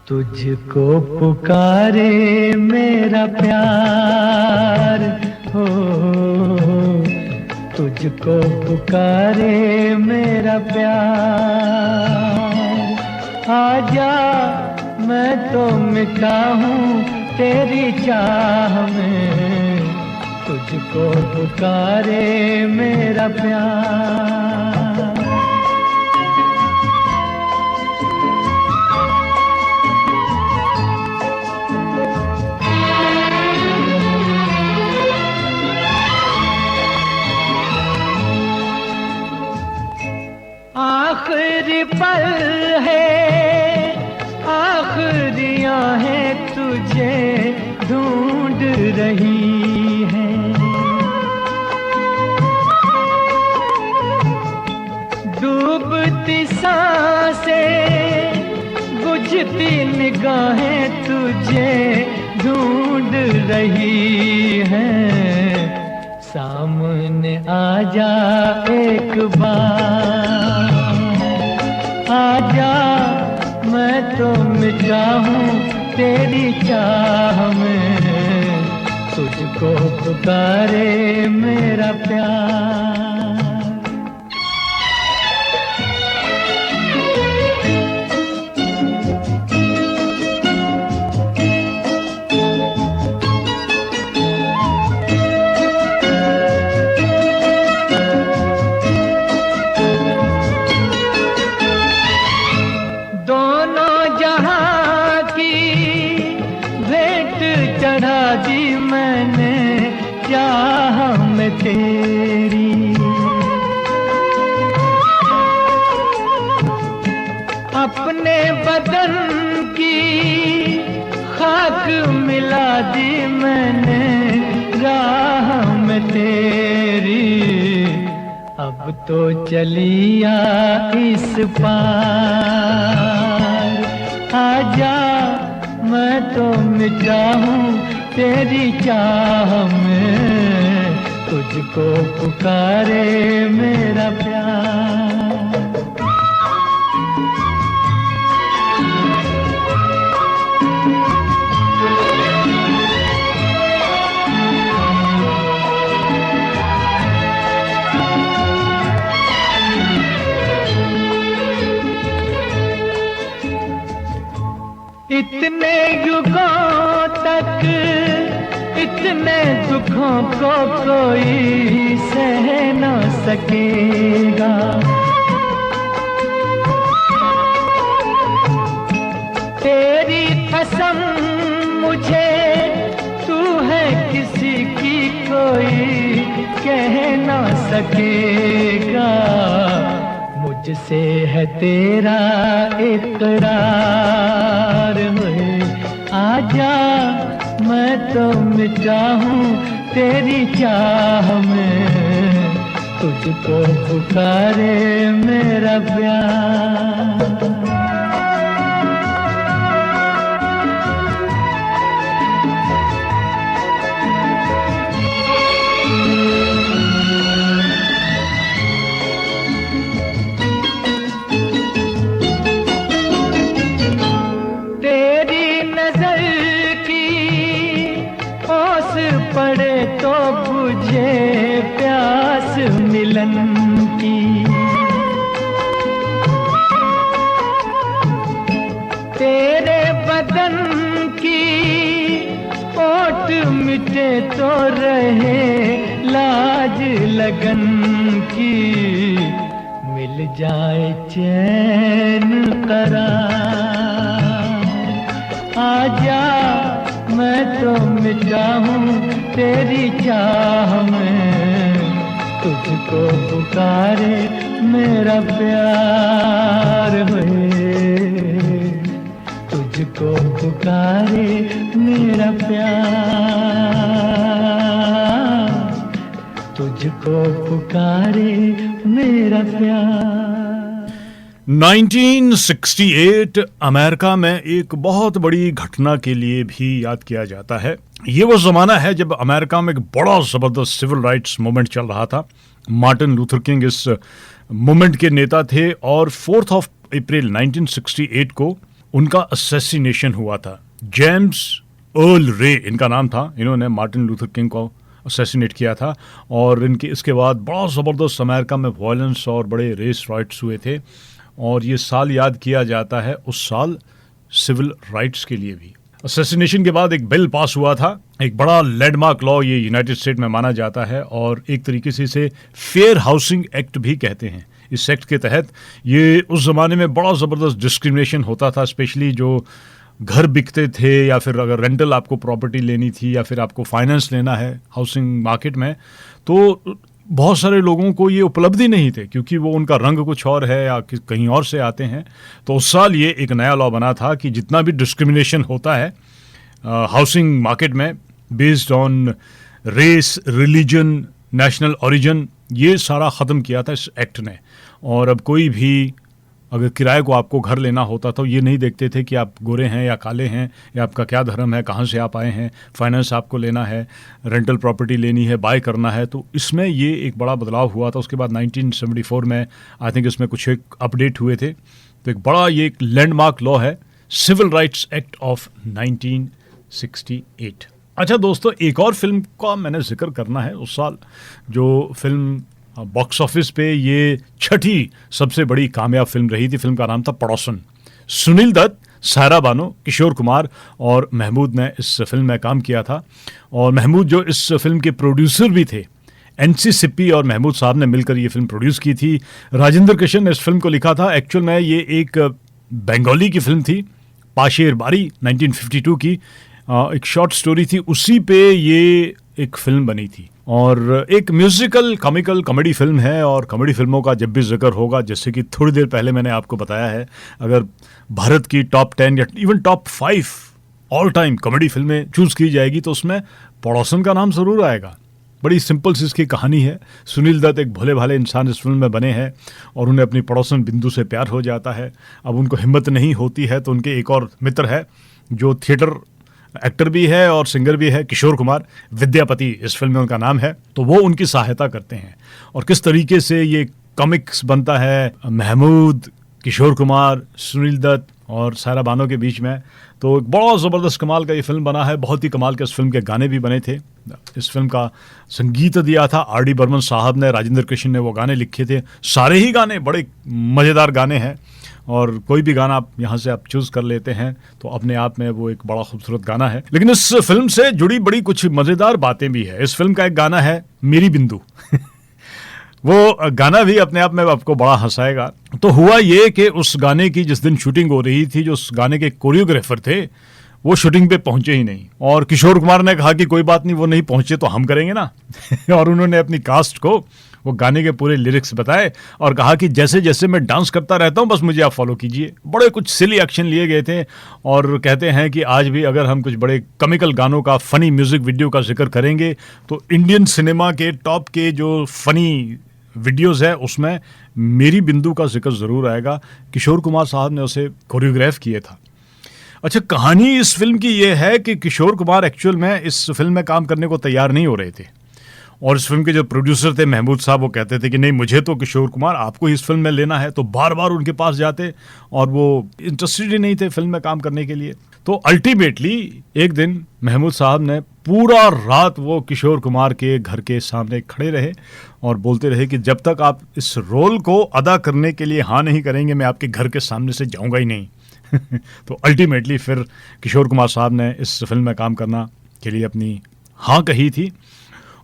तुझको पुकारे मेरा प्यार हो, तुझको पुकारे मेरा प्यार। आजा मैं तो मिटा हूँ तेरी चाह में, तुझको पुकारे मेरा प्यार। आखिरी पल है, आखिरी आहें तुझे ढूंढ रही हैं। डूबती सांसें, बुझती निगाहें तुझे ढूंढ रही हैं। सामने आजा एक बार, आजा मैं तो मिटा हूँ तेरी चाह में, तुझको पुकारे मेरा प्यार। चढ़ा दी मैंने चाह में तेरी, मिला दी मैंने राह में तेरी, अब तो चलिया इस पार। आजा मैं तो मिटा हूँ तेरी चाह में, तुझको पुकारे मेरा प्यार। इतने युगों तक इतने दुखों को कोई सह न सकेगा, तेरी कसम मुझे तू है किसी की कोई कह न सकेगा। मुझसे है तेरा इकरार है, आजा मैं तो मिटा हूँ तेरी चाह में, तुझको पुकारे मेरा प्यार। पड़े तो बुझे प्यास मिलन की, तेरे बदन की ओट मिटे तो रहे लाज लगन की, मिल जाए चैन करार। आजा मैं तो मिटा हूँ तेरी चाह में, तुझको पुकारे मेरा प्यार है, तुझको पुकारे मेरा प्यार, तुझको पुकारे मेरा प्यार। 1968 अमेरिका में एक बहुत बड़ी घटना के लिए भी याद किया जाता है। ये वो ज़माना है जब अमेरिका में एक बड़ा ज़बरदस्त सिविल राइट्स मूवमेंट चल रहा था। मार्टिन लूथर किंग इस मूवमेंट के नेता थे और 4 अप्रैल 1968 को उनका असैसिनेशन हुआ था। जेम्स अर्ल रे इनका नाम था। इन्होंने मार्टिन लूथर किंग को असैसिनेट किया था और इनके इसके बाद बड़ा ज़बरदस्त अमेरिका में वायलेंस और बड़े रेस राइट्स हुए थे और ये साल याद किया जाता है उस साल सिविल राइट्स के लिए भी। असैसिनेशन के बाद एक बिल पास हुआ था, एक बड़ा लैंडमार्क लॉ ये यूनाइटेड स्टेट में माना जाता है और एक तरीके से इसे फेयर हाउसिंग एक्ट भी कहते हैं। इस एक्ट के तहत ये उस ज़माने में बड़ा ज़बरदस्त डिस्क्रिमिनेशन होता था, स्पेशली जो घर बिकते थे या फिर अगर रेंटल आपको प्रॉपर्टी लेनी थी या फिर आपको फाइनेंस लेना है हाउसिंग मार्केट में, तो बहुत सारे लोगों को ये उपलब्धि नहीं थे क्योंकि वो उनका रंग कुछ और है या कहीं और से आते हैं। तो उस साल ये एक नया लॉ बना था कि जितना भी डिस्क्रिमिनेशन होता है हाउसिंग मार्केट में based on race, religion, national origin, ये सारा ख़त्म किया था इस एक्ट ने। और अब कोई भी अगर किराए को आपको घर लेना होता तो ये नहीं देखते थे कि आप गोरे हैं या काले हैं या आपका क्या धर्म है, कहाँ से आप आए हैं, फाइनेंस आपको लेना है, रेंटल प्रॉपर्टी लेनी है, बाय करना है। तो इसमें ये एक बड़ा बदलाव हुआ था। उसके बाद 1974 में आई थिंक इसमें कुछ एक अपडेट हुए थे। तो एक बड़ा ये एक लैंडमार्क लॉ है, सिविल राइट्स एक्ट ऑफ 1968। अच्छा दोस्तों, एक और फिल्म का मैंने जिक्र करना है उस साल, जो फिल्म बॉक्स ऑफिस पे ये 6ठी सबसे बड़ी कामयाब फिल्म रही थी। फिल्म का नाम था पड़ोसन। सुनील दत्त, सायरा बानो, किशोर कुमार और महमूद ने इस फिल्म में काम किया था। और महमूद जो इस फिल्म के प्रोड्यूसर भी थे, एनसी सिप्पी और महमूद साहब ने मिलकर ये फिल्म प्रोड्यूस की थी। राजेंद्र कृष्ण ने इस फिल्म को लिखा था। एक्चुअल में ये एक बंगाली की फिल्म थी, पाशेर बारी 1952 की एक शॉर्ट स्टोरी थी, उसी पे ये एक फिल्म बनी थी। और एक म्यूजिकल कॉमिकल कॉमेडी फिल्म है। और कॉमेडी फिल्मों का जब भी जिक्र होगा, जैसे कि थोड़ी देर पहले मैंने आपको बताया है, अगर भारत की टॉप 10 या even top 5 all time comedy फिल्में चूज की जाएगी तो उसमें पड़ोसन का नाम जरूर आएगा। बड़ी सिंपल सी इसकी कहानी है। सुनील दत्त एक भोले भाले इंसान इस फिल्म में बने हैं और उन्हें अपनी पड़ोसन बिंदु से प्यार हो जाता है। अब उनको हिम्मत नहीं होती है तो उनके एक और मित्र है जो थिएटर एक्टर भी है और सिंगर भी है, किशोर कुमार, विद्यापति इस फिल्म में उनका नाम है। तो वो उनकी सहायता करते हैं और किस तरीके से ये कॉमिक्स बनता है महमूद, किशोर कुमार, सुनील दत्त और सायरा बानो के बीच में। तो एक बड़ा ज़बरदस्त कमाल का ये फिल्म बना है। बहुत ही कमाल के इस फिल्म के गाने भी बने थे। इस फिल्म का संगीत दिया था आर.डी. बर्मन साहब ने, राजेंद्र कृष्ण ने वो गाने लिखे थे। सारे ही गाने बड़े मज़ेदार गाने हैं और कोई भी गाना आप यहाँ से आप चूज कर लेते हैं तो अपने आप में वो एक बड़ा खूबसूरत गाना है। लेकिन इस फिल्म से जुड़ी बड़ी कुछ मज़ेदार बातें भी है। इस फिल्म का एक गाना है मेरी बिंदु वो गाना भी अपने आप में आपको बड़ा हंसाएगा। तो हुआ ये कि उस गाने की जिस दिन शूटिंग हो रही थी, जो उस गाने के कोरियोग्राफर थे वो शूटिंग पे पहुंचे ही नहीं और किशोर कुमार ने कहा कि कोई बात नहीं, वो नहीं पहुंचे तो हम करेंगे ना और उन्होंने अपनी कास्ट को वो गाने के पूरे लिरिक्स बताए और कहा कि जैसे जैसे मैं डांस करता रहता हूँ बस मुझे आप फॉलो कीजिए। बड़े कुछ सिली एक्शन लिए गए थे और कहते हैं कि आज भी अगर हम कुछ बड़े कॉमिकल गानों का, फनी म्यूजिक वीडियो का जिक्र करेंगे तो इंडियन सिनेमा के टॉप के जो फनी वीडियोस है उसमें मेरी बिंदु का जिक्र ज़रूर आएगा। किशोर कुमार साहब ने उसे कोरियोग्राफ किया था। अच्छा, कहानी इस फिल्म की ये है कि किशोर कुमार एक्चुअल में इस फिल्म में काम करने को तैयार नहीं हो रहे थे और इस फिल्म के जो प्रोड्यूसर थे महमूद साहब, वो कहते थे कि नहीं, मुझे तो किशोर कुमार आपको ही इस फिल्म में लेना है। तो बार बार उनके पास जाते और वो इंटरेस्टेड ही नहीं थे फिल्म में काम करने के लिए। तो अल्टीमेटली एक दिन महमूद साहब ने पूरा रात वो किशोर कुमार के घर के सामने खड़े रहे और बोलते रहे कि जब तक आप इस रोल को अदा करने के लिए हाँ नहीं करेंगे मैं आपके घर के सामने से जाऊंगा ही नहीं तो अल्टीमेटली फिर किशोर कुमार साहब ने इस फिल्म में काम करना के लिए अपनी हाँ कही थी।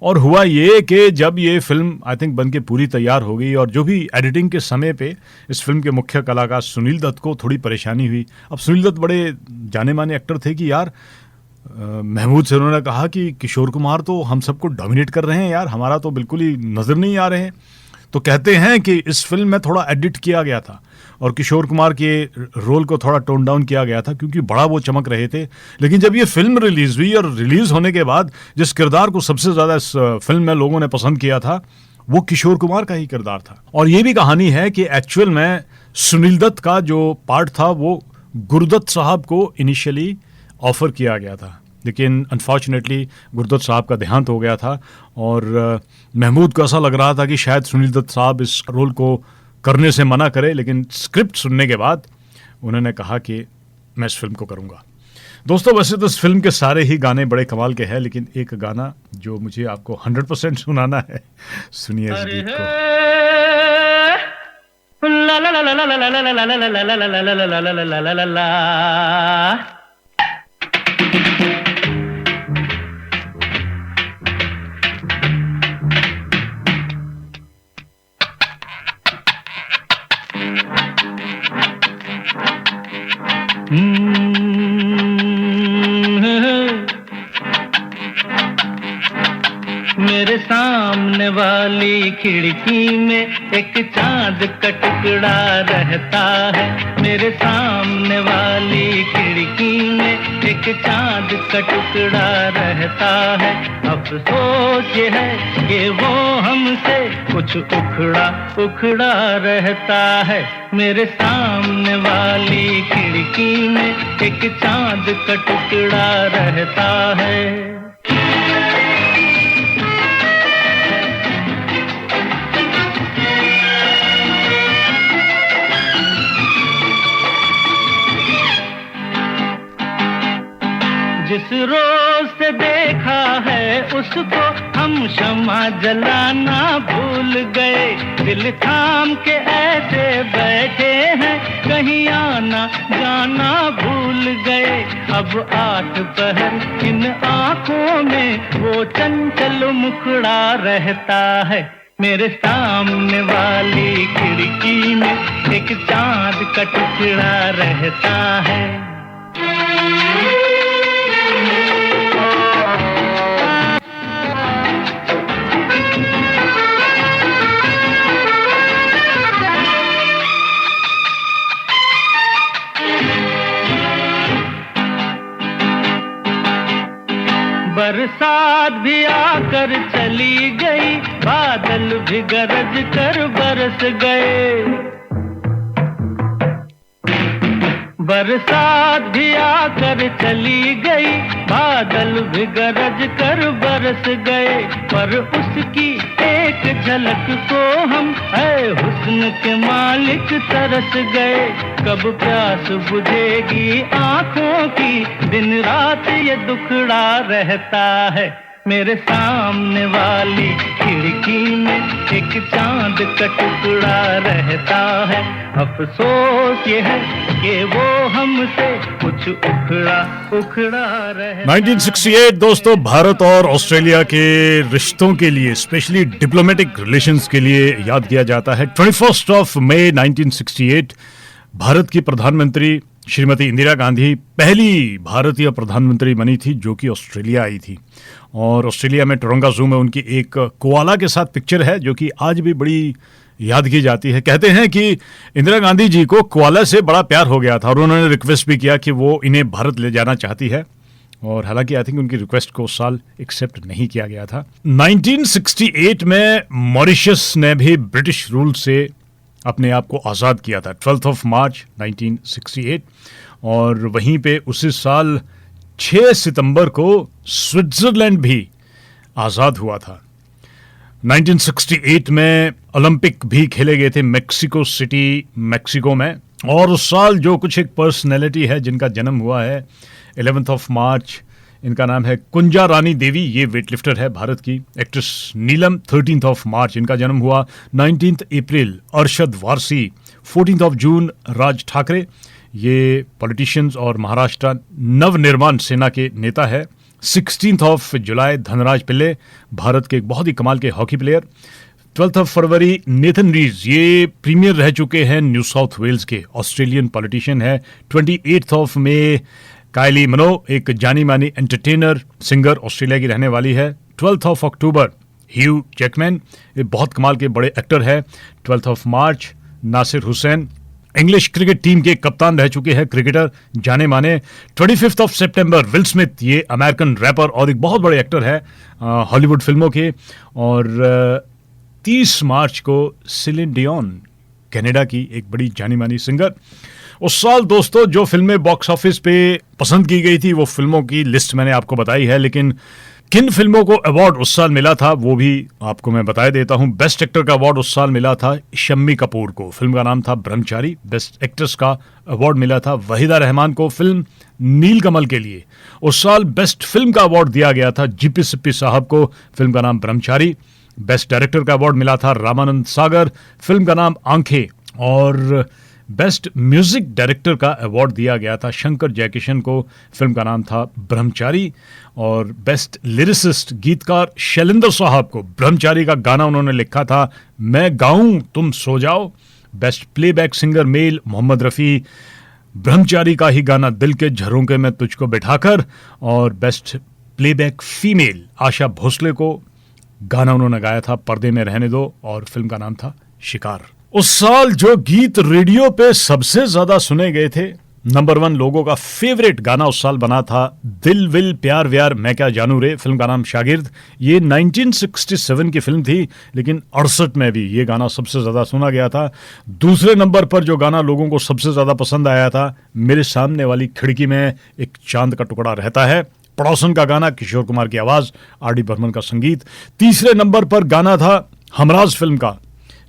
और हुआ ये कि जब ये फिल्म आई थिंक बन के पूरी तैयार हो गई और जो भी एडिटिंग के समय पे इस फिल्म के मुख्य कलाकार सुनील दत्त को थोड़ी परेशानी हुई। अब सुनील दत्त बड़े जाने माने एक्टर थे कि यार महमूद से उन्होंने कहा कि किशोर कुमार तो हम सबको डोमिनेट कर रहे हैं यार, हमारा तो बिल्कुल ही नज़र नहीं आ रहे हैं। तो कहते हैं कि इस फिल्म में थोड़ा एडिट किया गया था और किशोर कुमार के रोल को थोड़ा टोन डाउन किया गया था क्योंकि बड़ा वो चमक रहे थे। लेकिन जब ये फिल्म रिलीज हुई और रिलीज होने के बाद जिस किरदार को सबसे ज़्यादा इस फिल्म में लोगों ने पसंद किया था वो किशोर कुमार का ही किरदार था। और ये भी कहानी है कि एक्चुअल में सुनील दत्त का जो पार्ट था वो गुरुदत्त साहब को इनिशियली ऑफर किया गया था, लेकिन अनफॉर्चुनेटली गुरुदत्त साहब का देहांत हो गया था और महमूद को ऐसा लग रहा था कि शायद सुनील दत्त साहब इस रोल को करने से मना करे। लेकिन स्क्रिप्ट सुनने के बाद उन्होंने कहा कि मैं इस फिल्म को करूँगा। दोस्तों, वैसे तो इस फिल्म के सारे ही गाने बड़े कमाल के हैं, लेकिन एक गाना जो मुझे आपको 100% सुनाना है, सुनिए इस गीत को। ला ला ला ला ला ला ला ला ला ला ला ला ला ला ला ला। मेरे सामने वाली खिड़की में एक चांद का टुकड़ा रहता है। मेरे सामने वाली खिड़की में एक चांद का टुकड़ा रहता है। अफसोस ये है कि वो हमसे कुछ उखड़ा उखड़ा रहता है। मेरे सामने वाली खिड़की में एक चांद का टुकड़ा रहता है। जिस रोज से देखा है उसको हम शम्मा जलाना भूल गए। दिल थाम के ऐसे बैठे हैं कहीं आना जाना भूल गए। अब 8 पहर इन आँखों में वो चंचल मुखड़ा रहता है। मेरे सामने वाली खिड़की में एक चांद का टुकड़ा रहता है। भी आकर चली गई, बादल भी गरज कर बरस गए। बरसात भी आकर चली गई, बादल भी गरज कर बरस गए, पर उसकी एक झलक को हम ऐ हुस्न के मालिक तरस गए। कब प्यास बुझेगी आंखों की, दिन रात ये दुखड़ा रहता है। मेरे सामने वाली खिड़की में एक चांद का टुकड़ा रहता है। अफसोस ये है कि वो हमसे कुछ उखड़ा रहता। 1968 दोस्तों, भारत और ऑस्ट्रेलिया के रिश्तों के लिए, स्पेशली डिप्लोमेटिक रिलेशंस के लिए याद किया जाता है। 21 मई 1968 भारत की प्रधानमंत्री श्रीमती इंदिरा गांधी पहली भारतीय प्रधानमंत्री बनी थी जो कि ऑस्ट्रेलिया आई थी। और ऑस्ट्रेलिया में टोरंगा ज़ू में उनकी एक कोआला के साथ पिक्चर है जो कि आज भी बड़ी याद की जाती है। कहते हैं कि इंदिरा गांधी जी को कोआला से बड़ा प्यार हो गया था और उन्होंने रिक्वेस्ट भी किया कि वो इन्हें भारत ले जाना चाहती है, और हालांकि आई थिंक उनकी रिक्वेस्ट को उस साल एक्सेप्ट नहीं किया गया था। 1968 में मॉरिशस ने भी ब्रिटिश रूल से अपने आप को आज़ाद किया था, 12 मार्च 1968। और वहीं पे उसी साल 6 सितंबर को स्विट्जरलैंड भी आज़ाद हुआ था। 1968 में ओलंपिक भी खेले गए थे मेक्सिको सिटी, मेक्सिको में। और उस साल जो कुछ एक पर्सनैलिटी है जिनका जन्म हुआ है 11 मार्च, इनका नाम है कुंजा रानी देवी। ये वेटलिफ्टर है भारत की। एक्ट्रेस नीलम 13 मार्च इनका जन्म हुआ। 19 अप्रैल अरशद वारसी। 14 जून राज ठाकरे, ये पॉलिटिशियंस और महाराष्ट्र नवनिर्माण सेना के नेता है। 16 जुलाई धनराज पिल्ले, भारत के एक बहुत ही कमाल के हॉकी प्लेयर। 12 फरवरी नेथन रीज, ये प्रीमियर रह चुके हैं न्यू साउथ वेल्स के, ऑस्ट्रेलियन पॉलिटिशियन है। 28 मई काइली मनो, एक जानी मानी एंटरटेनर सिंगर, ऑस्ट्रेलिया की रहने वाली है। 12 अक्टूबर ह्यू जैकमैन, ये बहुत कमाल के बड़े एक्टर है। 12 March Nasser Hussain, English cricket team के कप्तान रह चुके हैं, क्रिकेटर जाने माने। 25 सितंबर विल स्मिथ, ये अमेरिकन रैपर और एक बहुत बड़े एक्टर है हॉलीवुड फिल्मों के। और 30 मार्च को सिलिन डियोन, कनाडा की एक बड़ी जानी मानी सिंगर। उस साल दोस्तों जो फिल्में बॉक्स ऑफिस पे पसंद की गई थी वो फिल्मों की लिस्ट मैंने आपको बताई है, लेकिन किन फिल्मों को अवार्ड उस साल मिला था वो भी आपको मैं बता देता हूं। बेस्ट एक्टर का अवार्ड उस साल मिला था शम्मी कपूर को, फिल्म का नाम था ब्रह्मचारी। बेस्ट एक्ट्रेस का अवार्ड मिला था वहीदा रहमान को, फिल्म नीलकमल के लिए। उस साल बेस्ट फिल्म का अवार्ड दिया गया था जीपी सिप्पी साहब को, फिल्म का नाम ब्रह्मचारी। बेस्ट डायरेक्टर का अवार्ड मिला था रामानंद सागर, फिल्म का नाम आंखें। और बेस्ट म्यूजिक डायरेक्टर का अवार्ड दिया गया था शंकर जयकिशन को, फिल्म का नाम था ब्रह्मचारी। और बेस्ट लिरिसिस्ट गीतकार शैलेंद्र साहब को, ब्रह्मचारी का गाना उन्होंने लिखा था मैं गाऊं तुम सो जाओ। Best playback singer male Mohammad Rafi, Brahmachari का ही गाना दिल के झरोखे में तुझको बिठाकर। और best playback female Asha Bhosle को, गाना उन्होंने गाया था पर्दे में रहने दो, और फिल्म का नाम था शिकार। उस साल जो गीत रेडियो पे सबसे ज्यादा सुने गए थे, नंबर 1 लोगों का फेवरेट गाना उस साल बना था दिल विल प्यार व्यार मैं क्या जानू रे, फिल्म का नाम शागिर्द। ये 1967 की फिल्म थी, लेकिन 68 में भी ये गाना सबसे ज्यादा सुना गया था। दूसरे नंबर पर जो गाना लोगों को सबसे ज्यादा पसंद आया था, मेरे सामने वाली खिड़की में एक चांद का टुकड़ा रहता है, पड़ोसन का गाना, किशोर कुमार की आवाज, आर.डी. बर्मन का संगीत। तीसरे नंबर पर गाना था हमराज फिल्म का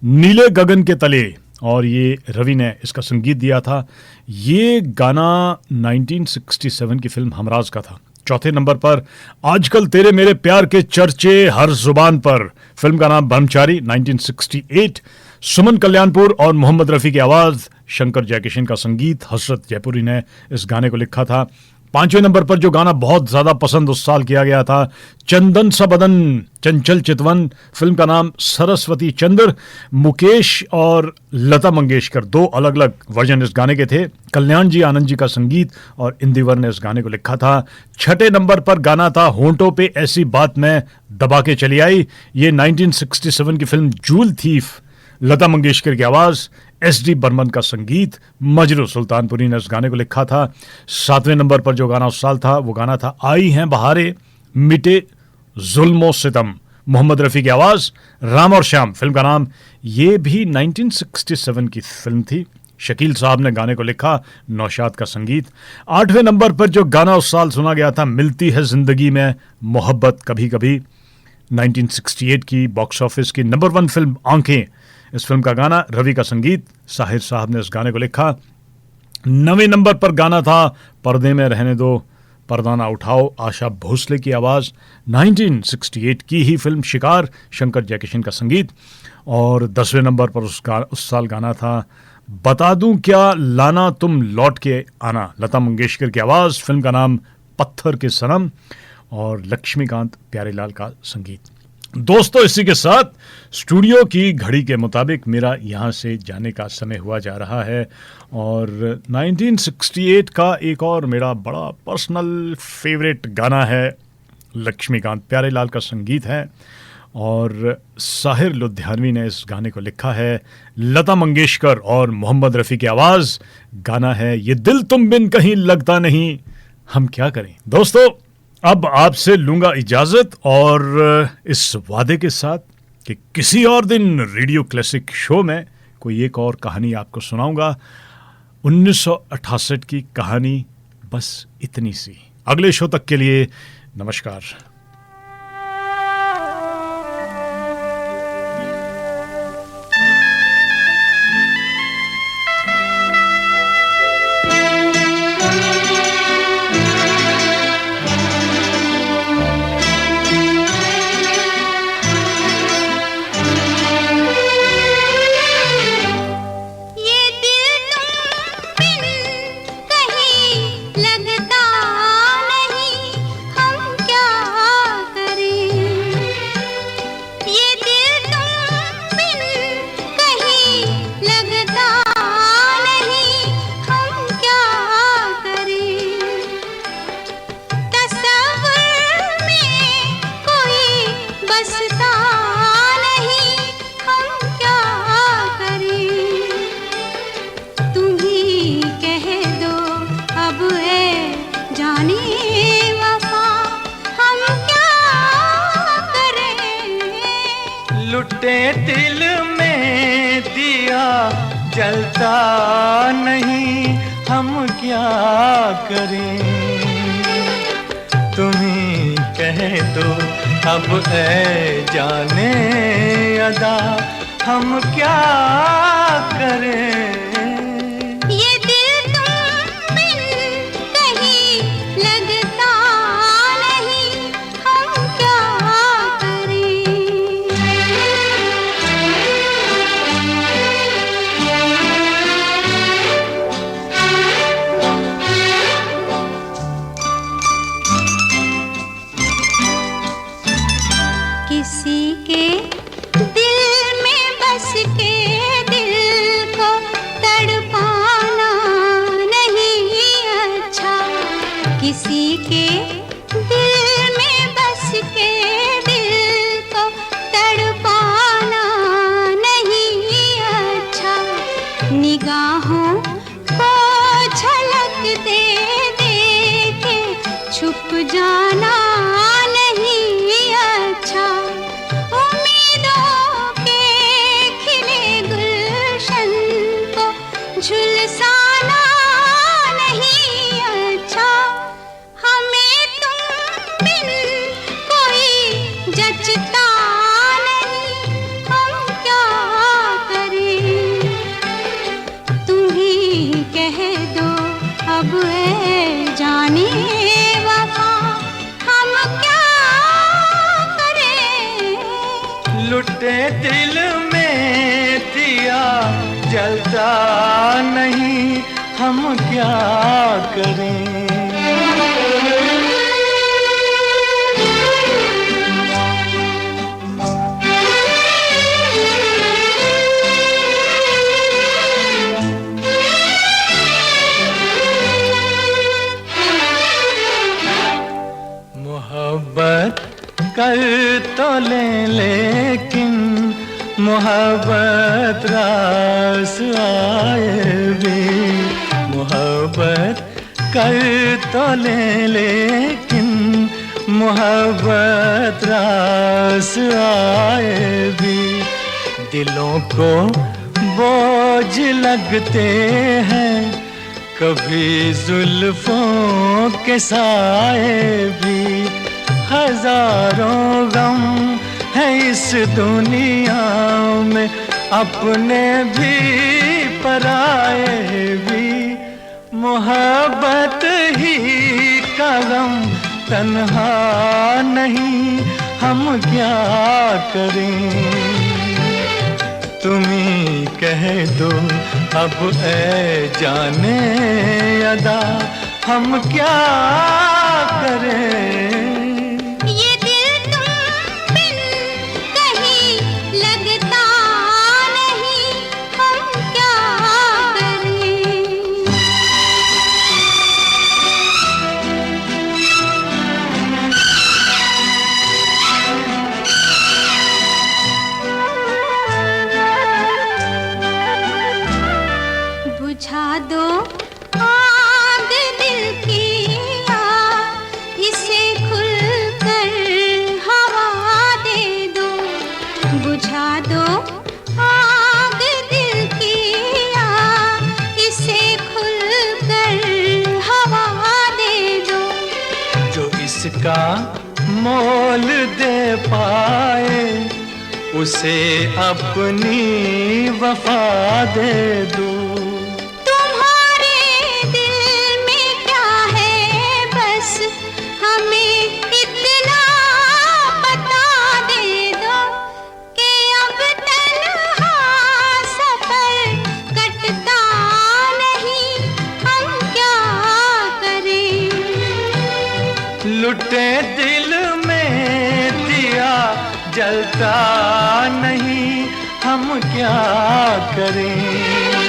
नीले गगन के तले, और ये रवि ने इसका संगीत दिया था। ये गाना 1967 की फिल्म हमराज का था। चौथे नंबर पर आजकल तेरे मेरे प्यार के चर्चे हर जुबान पर, फिल्म का नाम ब्रह्मचारी 1968। सुमन कल्याणपुर और मोहम्मद रफ़ी की आवाज़, शंकर जयकिशन का संगीत, हसरत जयपुरी ने इस गाने को लिखा था। पांचवें नंबर पर जो गाना बहुत ज्यादा पसंद उस साल किया गया था, चंदन सा बदन चंचल चितवन, फिल्म का नाम सरस्वती चंद्र। मुकेश और लता मंगेशकर, 2 अलग अलग वर्जन इस गाने के थे। कल्याण जी आनंद जी का संगीत और इंदिवर ने इस गाने को लिखा था। छठे नंबर पर गाना था होंठों पे ऐसी बात मैं दबा के चली आई। ये 1967 की film joule thief, Lata Mangeshkar की आवाज, एस.डी. बर्मन का संगीत, मजरू सुल्तानपुरी ने इस गाने को लिखा था। 7वें नंबर पर जो गाना उस साल था वो गाना था आई हैं बहारे मिटे जुल्म सितम, मोहम्मद रफ़ी की आवाज़, राम और श्याम फिल्म का नाम। ये भी 1967 की फिल्म थी। शकील साहब ने गाने को लिखा, नौशाद का संगीत। 8वें नंबर पर जो गाना उस साल सुना गया था, मिलती है जिंदगी में मोहब्बत कभी कभी, 1968 की बॉक्स ऑफिस की नंबर 1 फिल्म आंखें। इस फिल्म का गाना, रवि का संगीत, साहिर साहब ने इस गाने को लिखा। 9वें नंबर पर गाना था पर्दे में रहने दो पर्दा ना उठाओ, आशा भोसले की आवाज़, 1968 की ही फिल्म शिकार, शंकर जयकिशन का संगीत। और 10वें नंबर पर उस साल गाना था बता दूं क्या लाना तुम लौट के आना, लता मंगेशकर की आवाज़, फिल्म का नाम पत्थर के सनम, और लक्ष्मीकांत प्यारेलाल का संगीत। दोस्तों, इसी के साथ स्टूडियो की घड़ी के मुताबिक मेरा यहाँ से जाने का समय हुआ जा रहा है। और 1968 का एक और मेरा बड़ा पर्सनल फेवरेट गाना है, लक्ष्मीकांत प्यारेलाल का संगीत है और साहिर लुधियानवी ने इस गाने को लिखा है। लता मंगेशकर और मोहम्मद रफ़ी की आवाज़, गाना है ये दिल तुम बिन कहीं लगता नहीं, हम क्या करें। दोस्तों, अब आपसे लूंगा इजाजत और इस वादे के साथ कि किसी और दिन रेडियो क्लासिक शो में कोई एक और कहानी आपको सुनाऊंगा। 1968 की कहानी, बस इतनी सी। अगले शो तक के लिए नमस्कार। लुटे दिल में दिया जलता नहीं, हम क्या करें। तुम्ही कह दो अब ऐ जाने अदा, हम क्या करें। लुटे दिल में दिया जलता नहीं, हम क्या करें। मोहब्बत कर तो लेकिन मोहब्बत रास आए भी। मोहब्बत कर तो लेकिन मोहब्बत रास आए भी दिलों को बोझ लगते हैं, कभी जुल्फों के साए भी। हजारों गम है इस दुनिया में, अपने भी पराए भी। मोहब्बत ही का गम तन्हा नहीं, हम क्या करें। तुम्ही कह दो अब ऐ जाने अदा, हम क्या करें। ये दिल तुम बिन कहीं लगता नहीं, हम क्या करें। बुझा दो आग दिल की आग, इसे खुलकर हवा दे दो। बुझा दो आग दिल की आग, इसे खुलकर हवा दे दो। जो इसका मोल दे पाए, उसे अपनी वफा दे दो। तुम्हारे दिल में क्या है बस, हमें इतना बता दे दो कि अब तन्हा सफर कटता नहीं, हम क्या करें। लुटे दिल में दिया जलता नहीं, हम क्या करें।